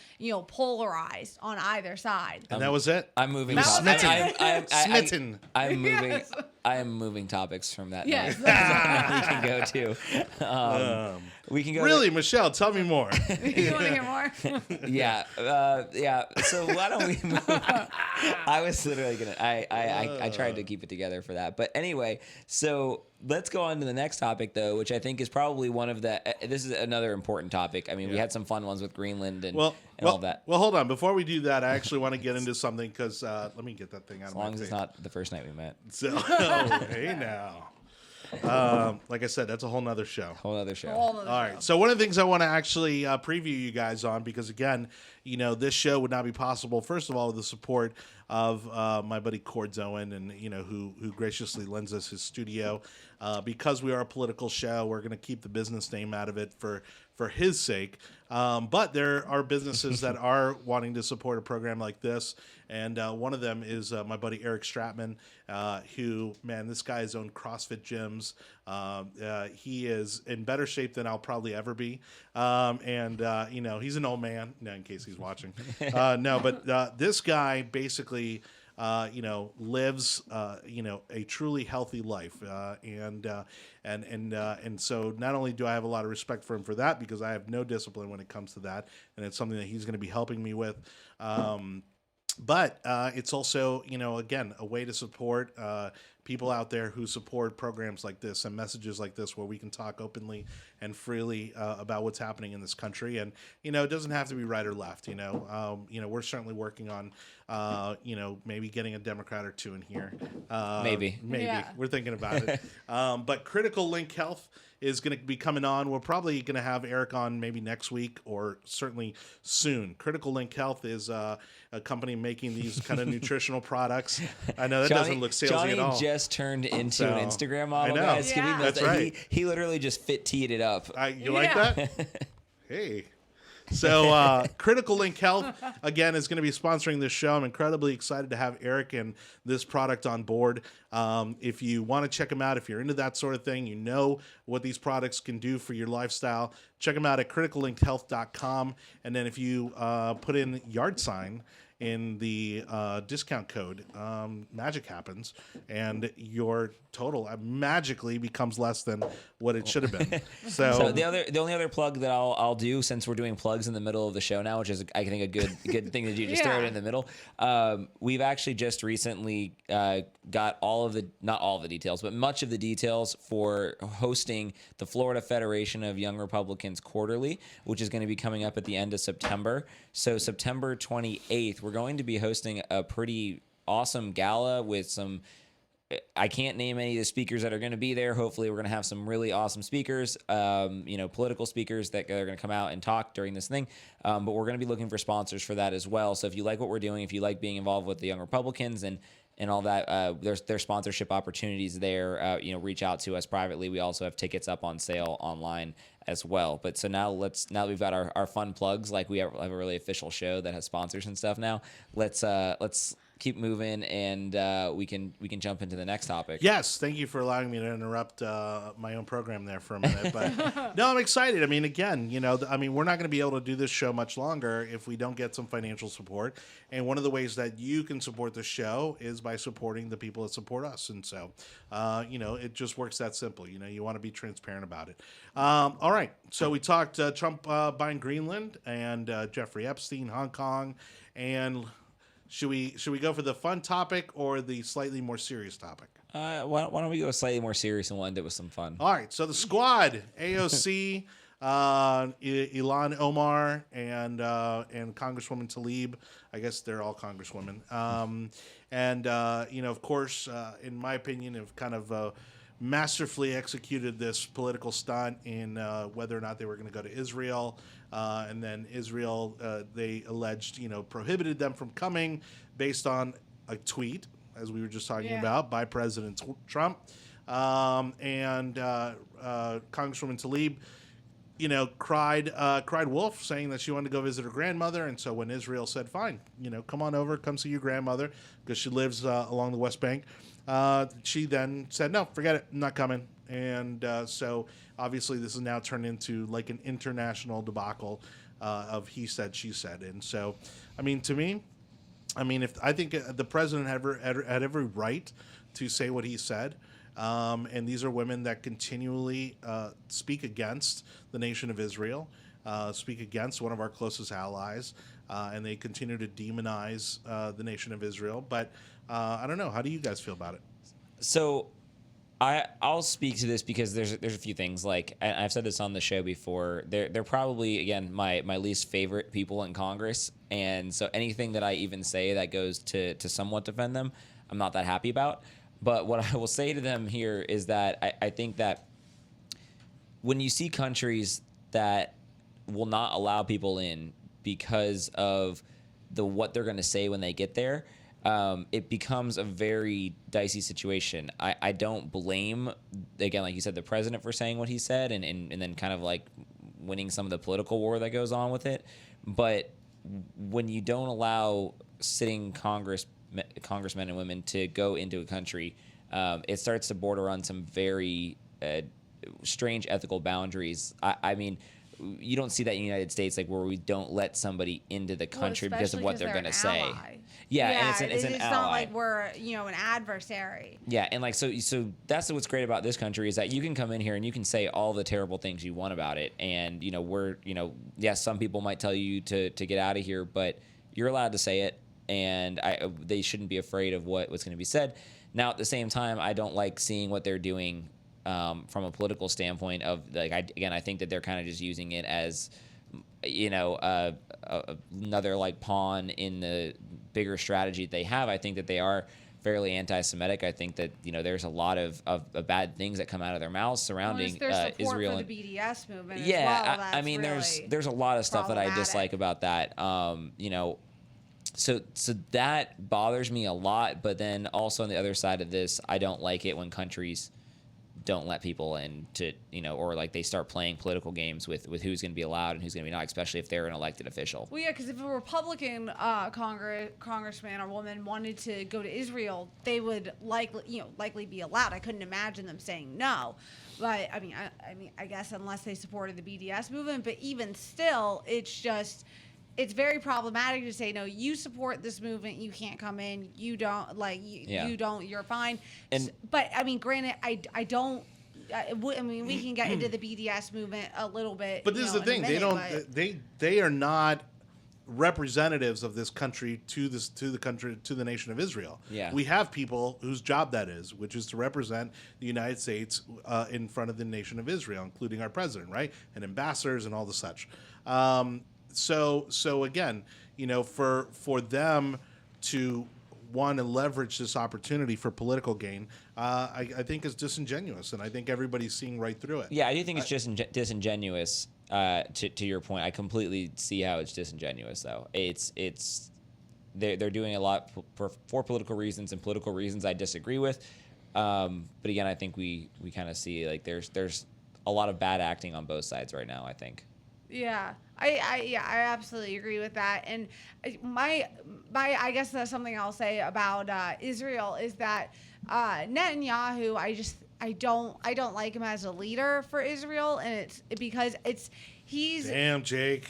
polarized on either side. And that was it. I'm moving. Smitten. I'm moving. Yes. I am moving topics from that. Yes. We can go to. We can go. Really, Michelle, tell me more. You want to hear more? Yeah. So why don't we move? I was literally gonna. I tried to keep it together for that, but anyway. So let's go on to the next topic, though, which I think is probably one of the. This is another important topic. I mean, we had some fun ones with Greenland and all that. Well, hold on. Before we do that, I actually want to get into something because let me get that thing out of my As long as it's not the first night we met. So, hey now. Like I said, that's a whole nother show. Whole other show. All right. So one of the things I want to actually preview you guys on, because again, this show would not be possible, first of all, with the support of my buddy Cords Owen, and who graciously lends us his studio. Because we are a political show, we're going to keep the business name out of it for his sake. But there are businesses that are wanting to support a program like this. And one of them is my buddy Eric Stratman, who, man, this guy has owned CrossFit gyms. He is in better shape than I'll probably ever be. He's an old man, in case he's watching. But this guy basically, lives, a truly healthy life. And so not only do I have a lot of respect for him for that, because I have no discipline when it comes to that, and it's something that he's going to be helping me with. But it's also, again, a way to support people out there who support programs like this and messages like this, where we can talk openly and freely about what's happening in this country. And, it doesn't have to be right or left. We're certainly working on, maybe getting a Democrat or two in here. Maybe. Yeah. We're thinking about it. But Critical Link Health is going to be coming on. We're probably going to have Eric on maybe next week or certainly soon. Critical Link Health is a company making these kind of nutritional products. I know that doesn't look salesy at all. Johnny just turned into an Instagram model, I know. guys. Yeah. That's right. He literally just teed it up. You like that? Hey. So Critical Link Health, again, is going to be sponsoring this show. I'm incredibly excited to have Eric and this product on board. If you want to check them out, if you're into that sort of thing, what these products can do for your lifestyle, check them out at criticallinkhealth.com. And then if you put in yard sign in the discount code, magic happens, and your total magically becomes less than what it should have been. So the only other plug that I'll do, since we're doing plugs in the middle of the show now, which is I think a good thing to do, just throw it in the middle. We've actually just recently got not all of the details, but much of the details for hosting the Florida Federation of Young Republicans Quarterly, which is going to be coming up at the end of September. So September 28th, we're going to be hosting a pretty awesome gala with some. I can't name any of the speakers that are going to be there. Hopefully, we're going to have some really awesome speakers, political speakers that are going to come out and talk during this thing. But we're going to be looking for sponsors for that as well. So if you like what we're doing, if you like being involved with the Young Republicans and all that, there's sponsorship opportunities there. Reach out to us privately. We also have tickets up on sale online as well. But so now that we've got our fun plugs, like we have a really official show that has sponsors and stuff now. Let's keep moving, and we can jump into the next topic. Yes, thank you for allowing me to interrupt my own program there for a minute. But no, I'm excited. I mean, again, we're not going to be able to do this show much longer if we don't get some financial support. And one of the ways that you can support the show is by supporting the people that support us. And so, it just works that simple. You want to be transparent about it. All right. So we talked Trump buying Greenland and Jeffrey Epstein, Hong Kong, and should we go for the fun topic or the slightly more serious topic? Why don't we go a slightly more serious and one that was some fun? All right. So the squad, AOC, Ilhan Omar, and Congresswoman Tlaib. I guess they're all congresswomen. Of course, in my opinion, have kind of masterfully executed this political stunt in whether or not they were going to go to Israel. And then Israel, they alleged, prohibited them from coming based on a tweet, as we were just talking about, by President Trump. Congresswoman Tlaib, cried wolf, saying that she wanted to go visit her grandmother. And so when Israel said, fine, come on over, come see your grandmother, because she lives along the West Bank, she then said, no, forget it, I'm not coming. And so obviously this is now turned into like an international debacle of he said, she said. And so, to me, if I think the president had every right to say what he said, and these are women that continually speak against the nation of Israel, speak against one of our closest allies, and they continue to demonize the nation of Israel. But I don't know. How do you guys feel about it? So I'll speak to this because there's a few things. Like I've said this on the show before. They're probably, again, my least favorite people in Congress, and so anything that I even say that goes to somewhat defend them, I'm not that happy about. But what I will say to them here is that I think that when you see countries that will not allow people in because of what they're going to say when they get there, it becomes a very dicey situation. I don't blame, again, like you said, the president for saying what he said and then kind of like winning some of the political war that goes on with it. But when you don't allow sitting congressmen and women to go into a country, it starts to border on some very strange ethical boundaries. I mean, you don't see that in the United States, like where we don't let somebody into the country because of what they're going to say. Yeah, and it's an ally. Not like we're an adversary. Yeah, and like so that's what's great about this country is that you can come in here and you can say all the terrible things you want about it, and yes, some people might tell you to get out of here, but you're allowed to say it, and they shouldn't be afraid of what's going to be said. Now, at the same time, I don't like seeing what they're doing from a political standpoint of like I think that they're kind of just using it as another like pawn in the bigger strategy they have. I think that they are fairly anti-Semitic. I think that there's a lot of bad things that come out of their mouths surrounding Israel for the BDS movement. Yeah, as well. I mean there's a lot of stuff that I dislike about that. So that bothers me a lot. But then also on the other side of this, I don't like it when countries don't let people in to, or like they start playing political games with who's going to be allowed and who's going to be not, especially if they're an elected official. Well, yeah, because if a Republican congressman or woman wanted to go to Israel, they would likely be allowed. I couldn't imagine them saying no. But I guess unless they supported the BDS movement, but even still, it's it's very problematic to say, no, you support this movement, you can't come in, you don't, like, you don't, you're fine. And But I mean, granted, I don't. I mean, we can get into the BDS movement a little bit. But this is the thing: they are not representatives of this country to the nation of Israel. Yeah. We have people whose job that is, which is to represent the United States in front of the nation of Israel, including our president, right, and ambassadors and all the such. So again, for them to want to leverage this opportunity for political gain, I think is disingenuous, and I think everybody's seeing right through it. Yeah, I do think it's just disingenuous. To your point, I completely see how it's disingenuous, though. They're doing a lot for political reasons, and political reasons I disagree with. But again, I think we kind of see like there's a lot of bad acting on both sides right now, I think. Yeah, I absolutely agree with that. And my I guess that's something I'll say about Israel is that Netanyahu, I don't like him as a leader for Israel, and he's damn Jake.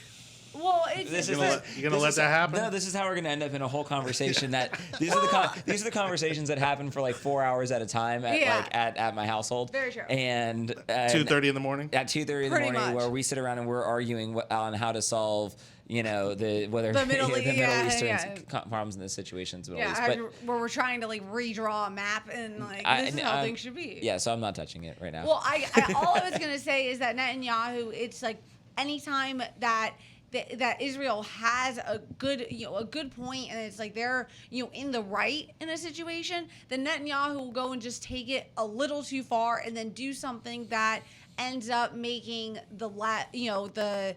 Well, you're gonna let that happen? No, this is how we're gonna end up in a whole conversation. That these are the conversations that happen for like 4 hours at a time at my household. Very true. And 2:30 in the morning. At 2:30 in the morning, much. where we sit around and we're arguing on how to solve the Middle Eastern problems in this situations. Where we're trying to like redraw a map and like this is how things should be. Yeah, so I'm not touching it right now. Well, all I was gonna say is that Netanyahu, it's like anytime that Israel has a good point, and it's like they're in the right in a situation, then Netanyahu will go and just take it a little too far, and then do something that ends up making the left or the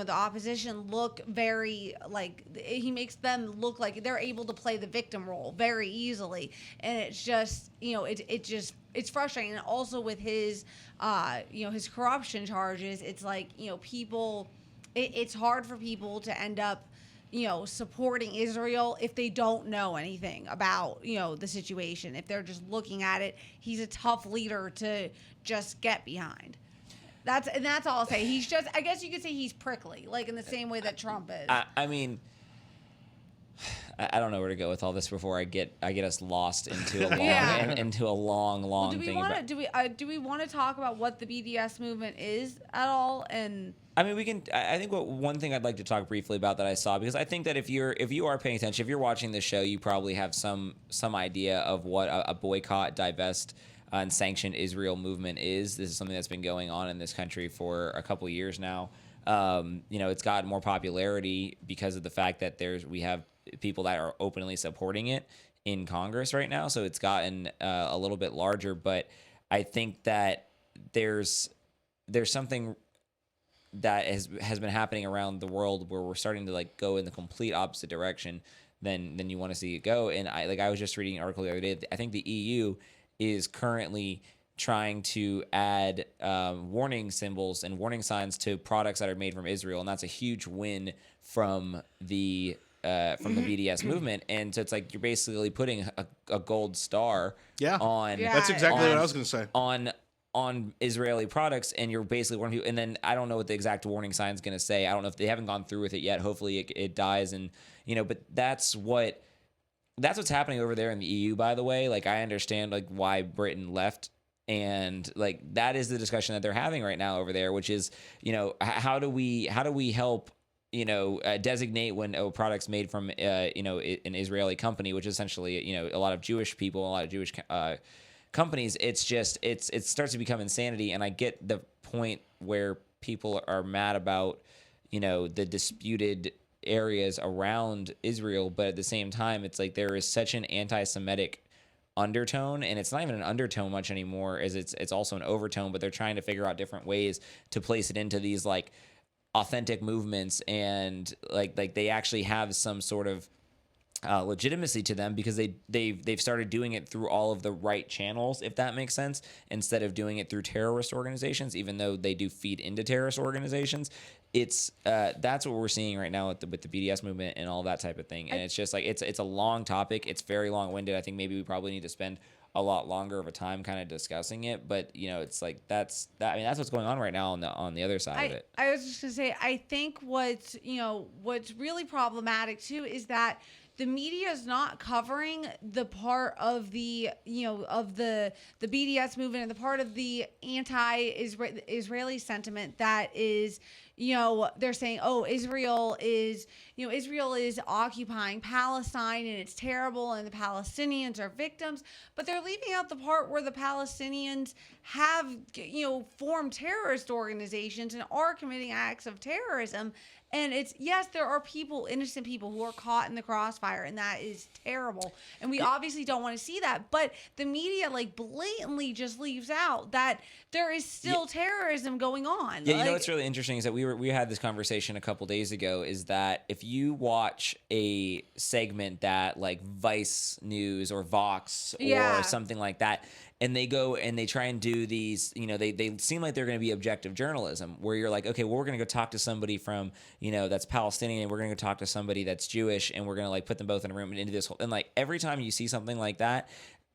opposition look very like he makes them look like they're able to play the victim role very easily, and it's just it's frustrating. And also with his his corruption charges, it's like people. It's hard for people to end up, supporting Israel if they don't know anything about, the situation. If they're just looking at it, he's a tough leader to just get behind. That's all I'll say. He's just, I guess you could say he's prickly, like in the same way that Trump is. I mean, I don't know where to go with all this before I get us lost into a long well, thing. Do we want to talk about what the BDS movement is at all? And I mean, we can. I think one thing I'd like to talk briefly about that I saw, because I think that if you are paying attention, if you're watching this show, you probably have some idea of what a boycott, divest, and sanction Israel movement is. This is something that's been going on in this country for a couple of years now. It's gotten more popularity because of the fact that we have people that are openly supporting it in Congress right now. So it's gotten a little bit larger, but I think that there's something that has been happening around the world where we're starting to like go in the complete opposite direction than you want to see it go. And I was just reading an article the other day. I think the EU is currently trying to add warning symbols and warning signs to products that are made from Israel, and that's a huge win from the BDS movement. And so it's like you're basically putting a gold star on. Yeah. That's exactly what I was going to say. On Israeli products, and you're basically warning people. And then I don't know what the exact warning sign is going to say. I don't know if they haven't gone through with it yet. Hopefully it dies, and but that's what's happening over there in the EU, by the way. Like, I understand like why Britain left, and like that is the discussion that they're having right now over there, which is how do we help designate when a product's made from an Israeli company, which is essentially a lot of Jewish people, a lot of Jewish companies. It's just it starts to become insanity. And I get the point where people are mad about the disputed areas around Israel, but at the same time it's like there is such an anti-Semitic undertone, and it's not even an undertone much anymore, as it's also an overtone, but they're trying to figure out different ways to place it into these like authentic movements, and like they actually have some sort of legitimacy to them, because they've started doing it through all of the right channels, if that makes sense, instead of doing it through terrorist organizations, even though they do feed into terrorist organizations. It's that's what we're seeing right now with the BDS movement and all that type of thing. And it's just like it's a long topic. It's very long-winded. I think maybe we probably need to spend a lot longer of a time kind of discussing it. But it's like that's what's going on right now on the other side of it. I was just gonna say, I think what's really problematic too is that the media is not covering the part of the of the BDS movement and the part of the anti-Israeli sentiment that is, they're saying, oh, Israel is occupying Palestine and it's terrible and the Palestinians are victims, but they're leaving out the part where the Palestinians have formed terrorist organizations and are committing acts of terrorism. And it's, yes, there are innocent people who are caught in the crossfire, and that is terrible. And we obviously don't want to see that. But the media, blatantly just leaves out that there is still terrorism going on. Yeah, what's really interesting is that we had this conversation a couple days ago, is that if you watch a segment that Vice News or Vox or something like that, and they go and they try and do these, they seem like they're going to be objective journalism, where you're like, okay, well, we're going to go talk to somebody from, that's Palestinian, and we're going to go talk to somebody that's Jewish, and we're going to put them both in a room and into this whole, and every time you see something like that,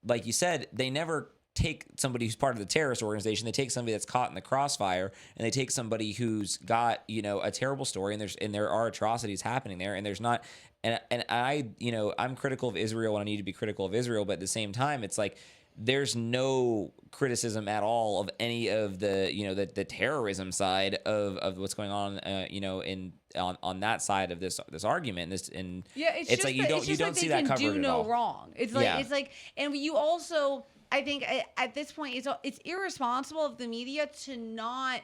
like you said, they never take somebody who's part of the terrorist organization. They take somebody that's caught in the crossfire, and they take somebody who's got, a terrible story, and there are atrocities happening there, and there's not, and I, I'm critical of Israel, and I need to be critical of Israel, but at the same time, it's like, there's no criticism at all of any of the the terrorism side of what's going on on that side of this argument. It's like you don't see that covered do no at all. Wrong. It's like and you also, I think at this point it's irresponsible of the media to not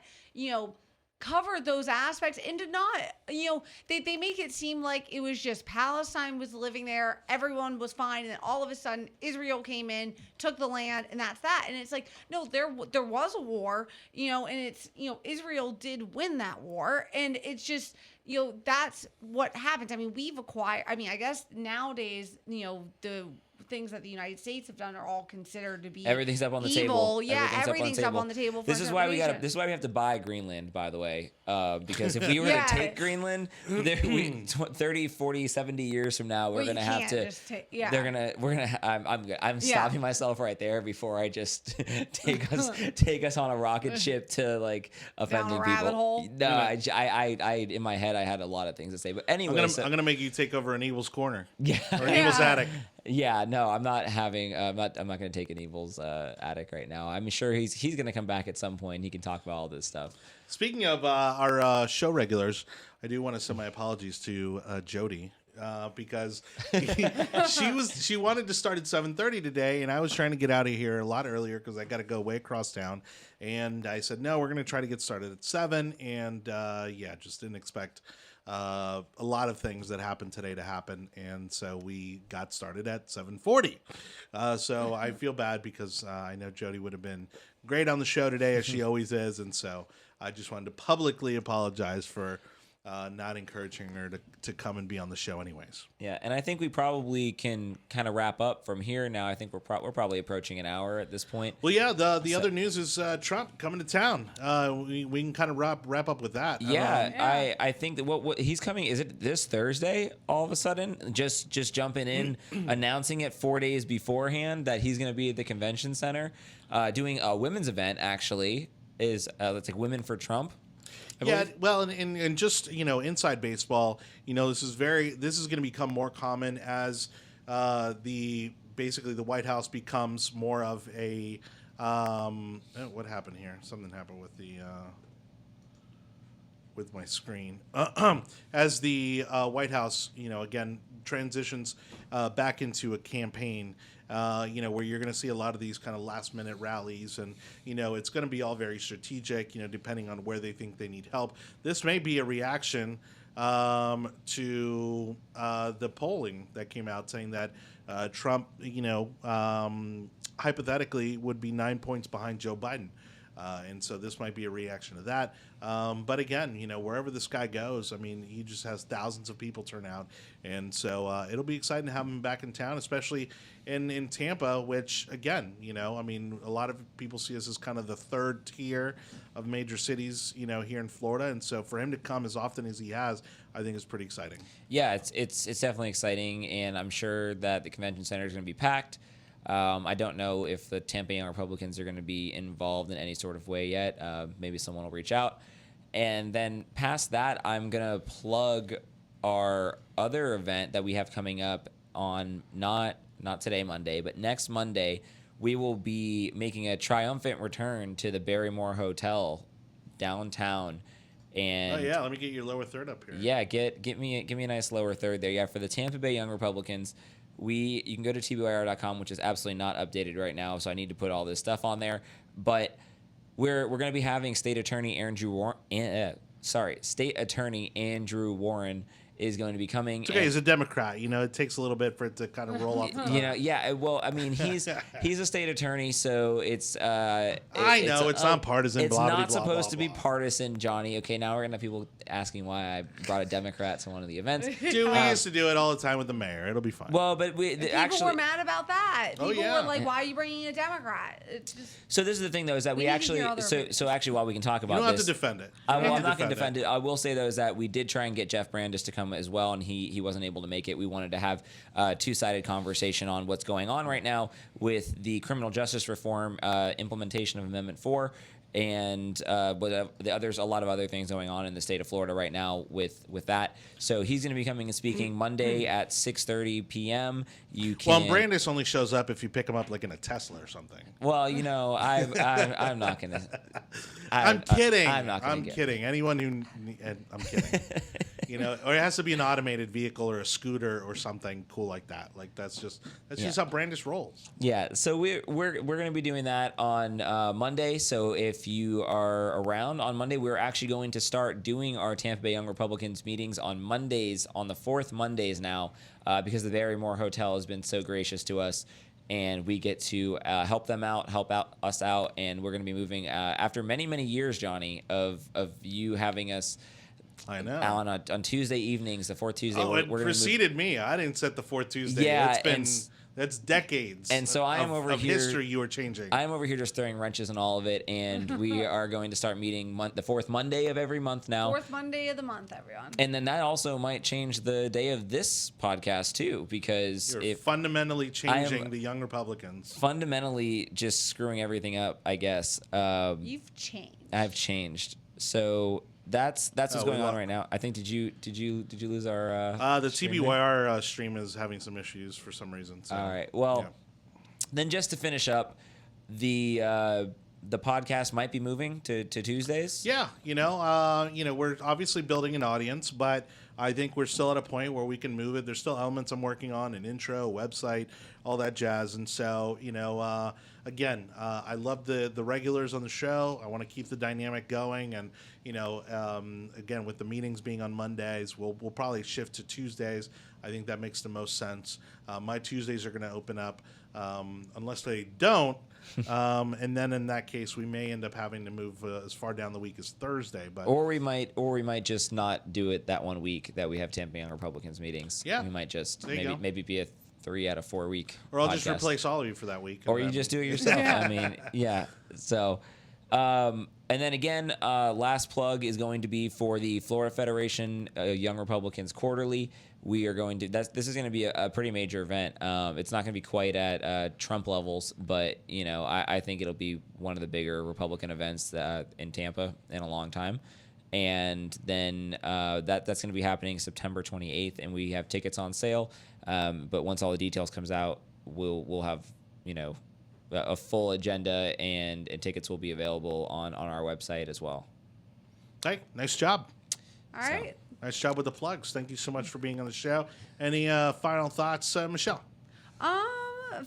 cover those aspects and to not, they make it seem like it was just Palestine was living there, everyone was fine, and then all of a sudden Israel came in, took the land, and that's that. And it's like, no, there was a war, and it's, Israel did win that war, and it's just, that's what happens. I mean, I guess nowadays, the things that the United States have done are all considered to be everything's up on the evil. table. Yeah, everything's up on the table. This is why we have to buy Greenland, by the way, because if we were to take Greenland, 30, 40, 70 years from now, we're gonna have to. I'm good. I'm stopping myself right there before I just take us on a rocket ship to offending down a people. rabbit hole. No, I in my head I had a lot of things to say, but anyway, I'm gonna make you take over an Evil's corner. Yeah, or an Evil's attic. Yeah, no, I'm not having. I'm not going to take an Evil's attic right now. I'm sure he's going to come back at some point. And he can talk about all this stuff. Speaking of our show regulars, I do want to send my apologies to Jody because she wanted to start at 7:30 today, and I was trying to get out of here a lot earlier because I got to go way across town. And I said no, we're going to try to get started at 7. And just didn't expect a lot of things that happened today to happen, and so we got started at 7:40. So I feel bad because I know Jody would have been great on the show today, as she always is, and so I just wanted to publicly apologize for not encouraging her to come and be on the show anyways. Yeah, and I think we probably can kind of wrap up from here now. I think we're probably approaching an hour at this point. Well, yeah, the other news is Trump coming to town. We can kind of wrap up with that. Yeah, I think that what he's coming, is it this Thursday all of a sudden? Just jumping in, announcing it 4 days beforehand that he's going to be at the convention center doing a women's event, actually, is that's like Women for Trump. Yeah, well, and just inside baseball, this is going to become more common as basically the White House becomes more of a what happened here? Something happened with with my screen as the White House, again transitions back into a campaign. Where you're going to see a lot of these kind of last minute rallies, and it's going to be all very strategic, depending on where they think they need help. This may be a reaction to the polling that came out saying that Trump, hypothetically would be 9 points behind Joe Biden. And so this might be a reaction to that. But again, wherever this guy goes, I mean, he just has thousands of people turn out. And so it'll be exciting to have him back in town, especially in Tampa, which, again, a lot of people see us as kind of the third tier of major cities, here in Florida. And so for him to come as often as he has, I think is pretty exciting. Yeah, it's definitely exciting. And I'm sure that the convention center is going to be packed. I don't know if the Tampa Young Republicans are going to be involved in any sort of way yet. Maybe someone will reach out. And then past that, I'm going to plug our other event that we have coming up on not today, Monday, but next Monday. We will be making a triumphant return to the Barrymore Hotel downtown. And let me get your lower third up here. Yeah, give me a nice lower third there. Yeah, for the Tampa Bay Young Republicans, you can go to tbyr.com, which is absolutely not updated right now, so I need to put all this stuff on there. But we're going to be having State Attorney Andrew Warren is going to be coming. It's okay. He's a Democrat. It takes a little bit for it to kind of roll off the tongue. Yeah. Well, I mean, he's a state attorney, so it's. I know it's not partisan. It's blah, not blah, supposed blah, to be blah. partisan, Johnny. Okay, now we're gonna have people asking why I brought a Democrat to one of the events. Dude, we used to do it all the time with the mayor. It'll be fine. Well, but People were mad about that. People yeah. were like, "Why are you bringing a Democrat?" So this is the thing, though, is that we actually. So actually, while we can talk about you don't this, have to defend it. I'm not going to defend it. I will say though is that we did try and get Jeff Brandes to come as well, and he wasn't able to make it. We wanted to have a two-sided conversation on what's going on right now with the criminal justice reform implementation of Amendment 4. And but there's a lot of other things going on in the state of Florida right now with that. So he's going to be coming and speaking Monday at 6:30 p.m. You can. Well, Brandes only shows up if you pick him up like in a Tesla or something. Well, I'm not going to. I'm kidding. I'm kidding. Anyone who I'm kidding. Or it has to be an automated vehicle or a scooter or something cool like that. Like that's just how Brandes rolls. Yeah. So we're going to be doing that on Monday. So if you are around on Monday, we're actually going to start doing our Tampa Bay Young Republicans meetings on Mondays, on the fourth Mondays now, because the Barrymore Hotel has been so gracious to us. And we get to help us out, and we're going to be moving after many, many years, Johnny, of you having us. I know. On Tuesday evenings, the fourth Tuesday. It preceded me. I didn't set the fourth Tuesday. Yeah, that's decades. And so I am over here. History you are changing. I am over here just throwing wrenches in all of it, and we are going to start meeting the fourth Monday of every month now. Fourth Monday of the month, everyone. And then that also might change the day of this podcast too, because you're fundamentally changing the Young Republicans. Fundamentally, just screwing everything up. I guess. You've changed. I've changed. So. That's what's going on right now. I think did you lose our the TBYR stream is having some issues for some reason. So. All right. Well, then just to finish up, the podcast might be moving to Tuesdays. Yeah, we're obviously building an audience, but I think we're still at a point where we can move it. There's still elements I'm working on, an intro, website, all that jazz. And so, again, I love the regulars on the show. I want to keep the dynamic going. And, again, with the meetings being on Mondays, we'll probably shift to Tuesdays. I think that makes the most sense. My Tuesdays are going to open up unless they don't. And then in that case, we may end up having to move as far down the week as Thursday. But or we might just not do it that 1 week that we have Tampa Young Republicans meetings. Yeah, we might just maybe be a 3 out of 4 week. Or I'll podcast. just replace all of you for that week. Or you just do it yourself. I mean, yeah. So. And then again, last plug is going to be for the Florida Federation Young Republicans Quarterly. We are going to this is going to be a pretty major event. It's not going to be quite at Trump levels, but I think it'll be one of the bigger Republican events in Tampa in a long time. And then that's going to be happening September 28th, and we have tickets on sale. But once all the details comes out, we'll have a full agenda, and tickets will be available on our website as well. Hey, nice job. All right. Nice job with the plugs. Thank you so much for being on the show. Any final thoughts, Michelle?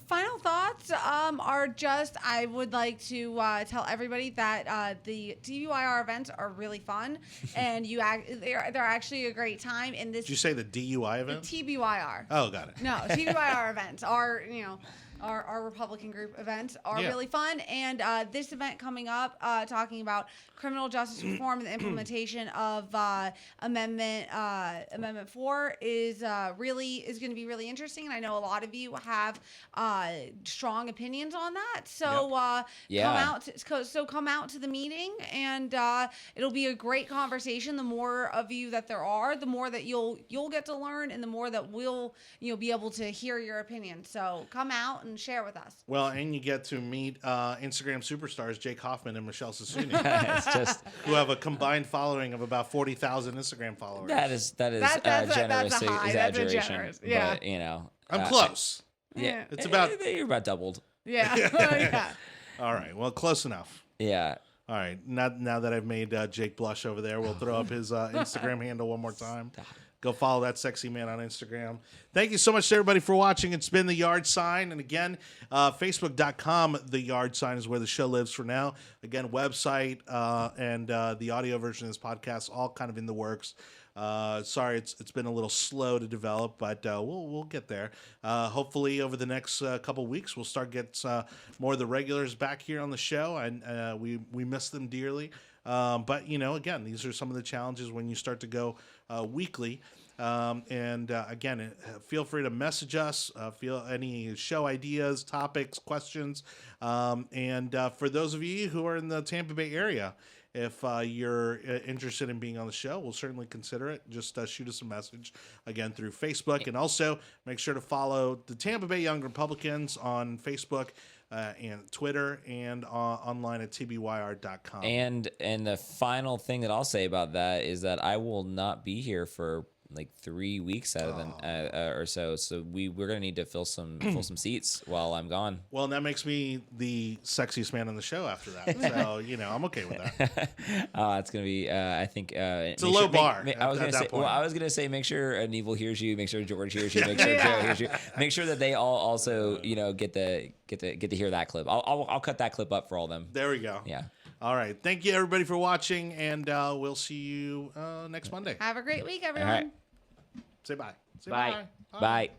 Final thoughts are just I would like to tell everybody that the DUIR events are really fun, and they're actually a great time. And this did you say the DUI event? TBYR. Oh, got it. No, TBYR events are our Republican group events are really fun, and this event coming up talking about criminal justice reform and the implementation of Amendment 4 is going to be really interesting, and I know a lot of you have strong opinions on that. So come out to the meeting, and it'll be a great conversation. The more of you that there are, the more that you'll get to learn, and the more that we'll be able to hear your opinion. So come out and and share with us. Well, and you get to meet Instagram superstars Jake Hoffman and Michelle Sassouni, It's just who have a combined following of about 40,000 Instagram followers. that's That's generous a high. That's a exaggeration. generous, yeah. But, I'm close. Yeah, It's about- you're about doubled. Yeah. Yeah. All right. Well, close enough. Yeah. All right. Now that I've made Jake blush over there, we'll throw up his Instagram handle one more time. Go follow that sexy man on Instagram. Thank you so much to everybody for watching. It's been The Yard Sign. And again, Facebook.com, The Yard Sign is where the show lives for now. Again, website and the audio version of this podcast, all kind of in the works. Sorry, it's been a little slow to develop, but we'll get there. Hopefully, over the next couple weeks, we'll start get more of the regulars back here on the show, and we miss them dearly. But again, these are some of the challenges when you start to go weekly. Again, feel free to message us. Feel any show ideas, topics, questions, and for those of you who are in the Tampa Bay area. If you're interested in being on the show, we'll certainly consider it. Just shoot us a message, again, through Facebook. And also, make sure to follow the Tampa Bay Young Republicans on Facebook and Twitter and online at tbyr.com. And the final thing that I'll say about that is that I will not be here for like 3 weeks out of or so. So we're gonna need to fill some seats while I'm gone. Well, and that makes me the sexiest man on the show after that. So I'm okay with that. It's gonna be. I think it's a low bar. I was gonna say. Point. Well, I was gonna say, make sure Neville hears you. Make sure George hears you. Make sure Joe hears you. Make sure that they all also get to hear that clip. I'll cut that clip up for all of them. There we go. Yeah. All right. Thank you everybody for watching, and we'll see you next Monday. Have a great week, everyone. All right. Say bye. Say Bye. Bye.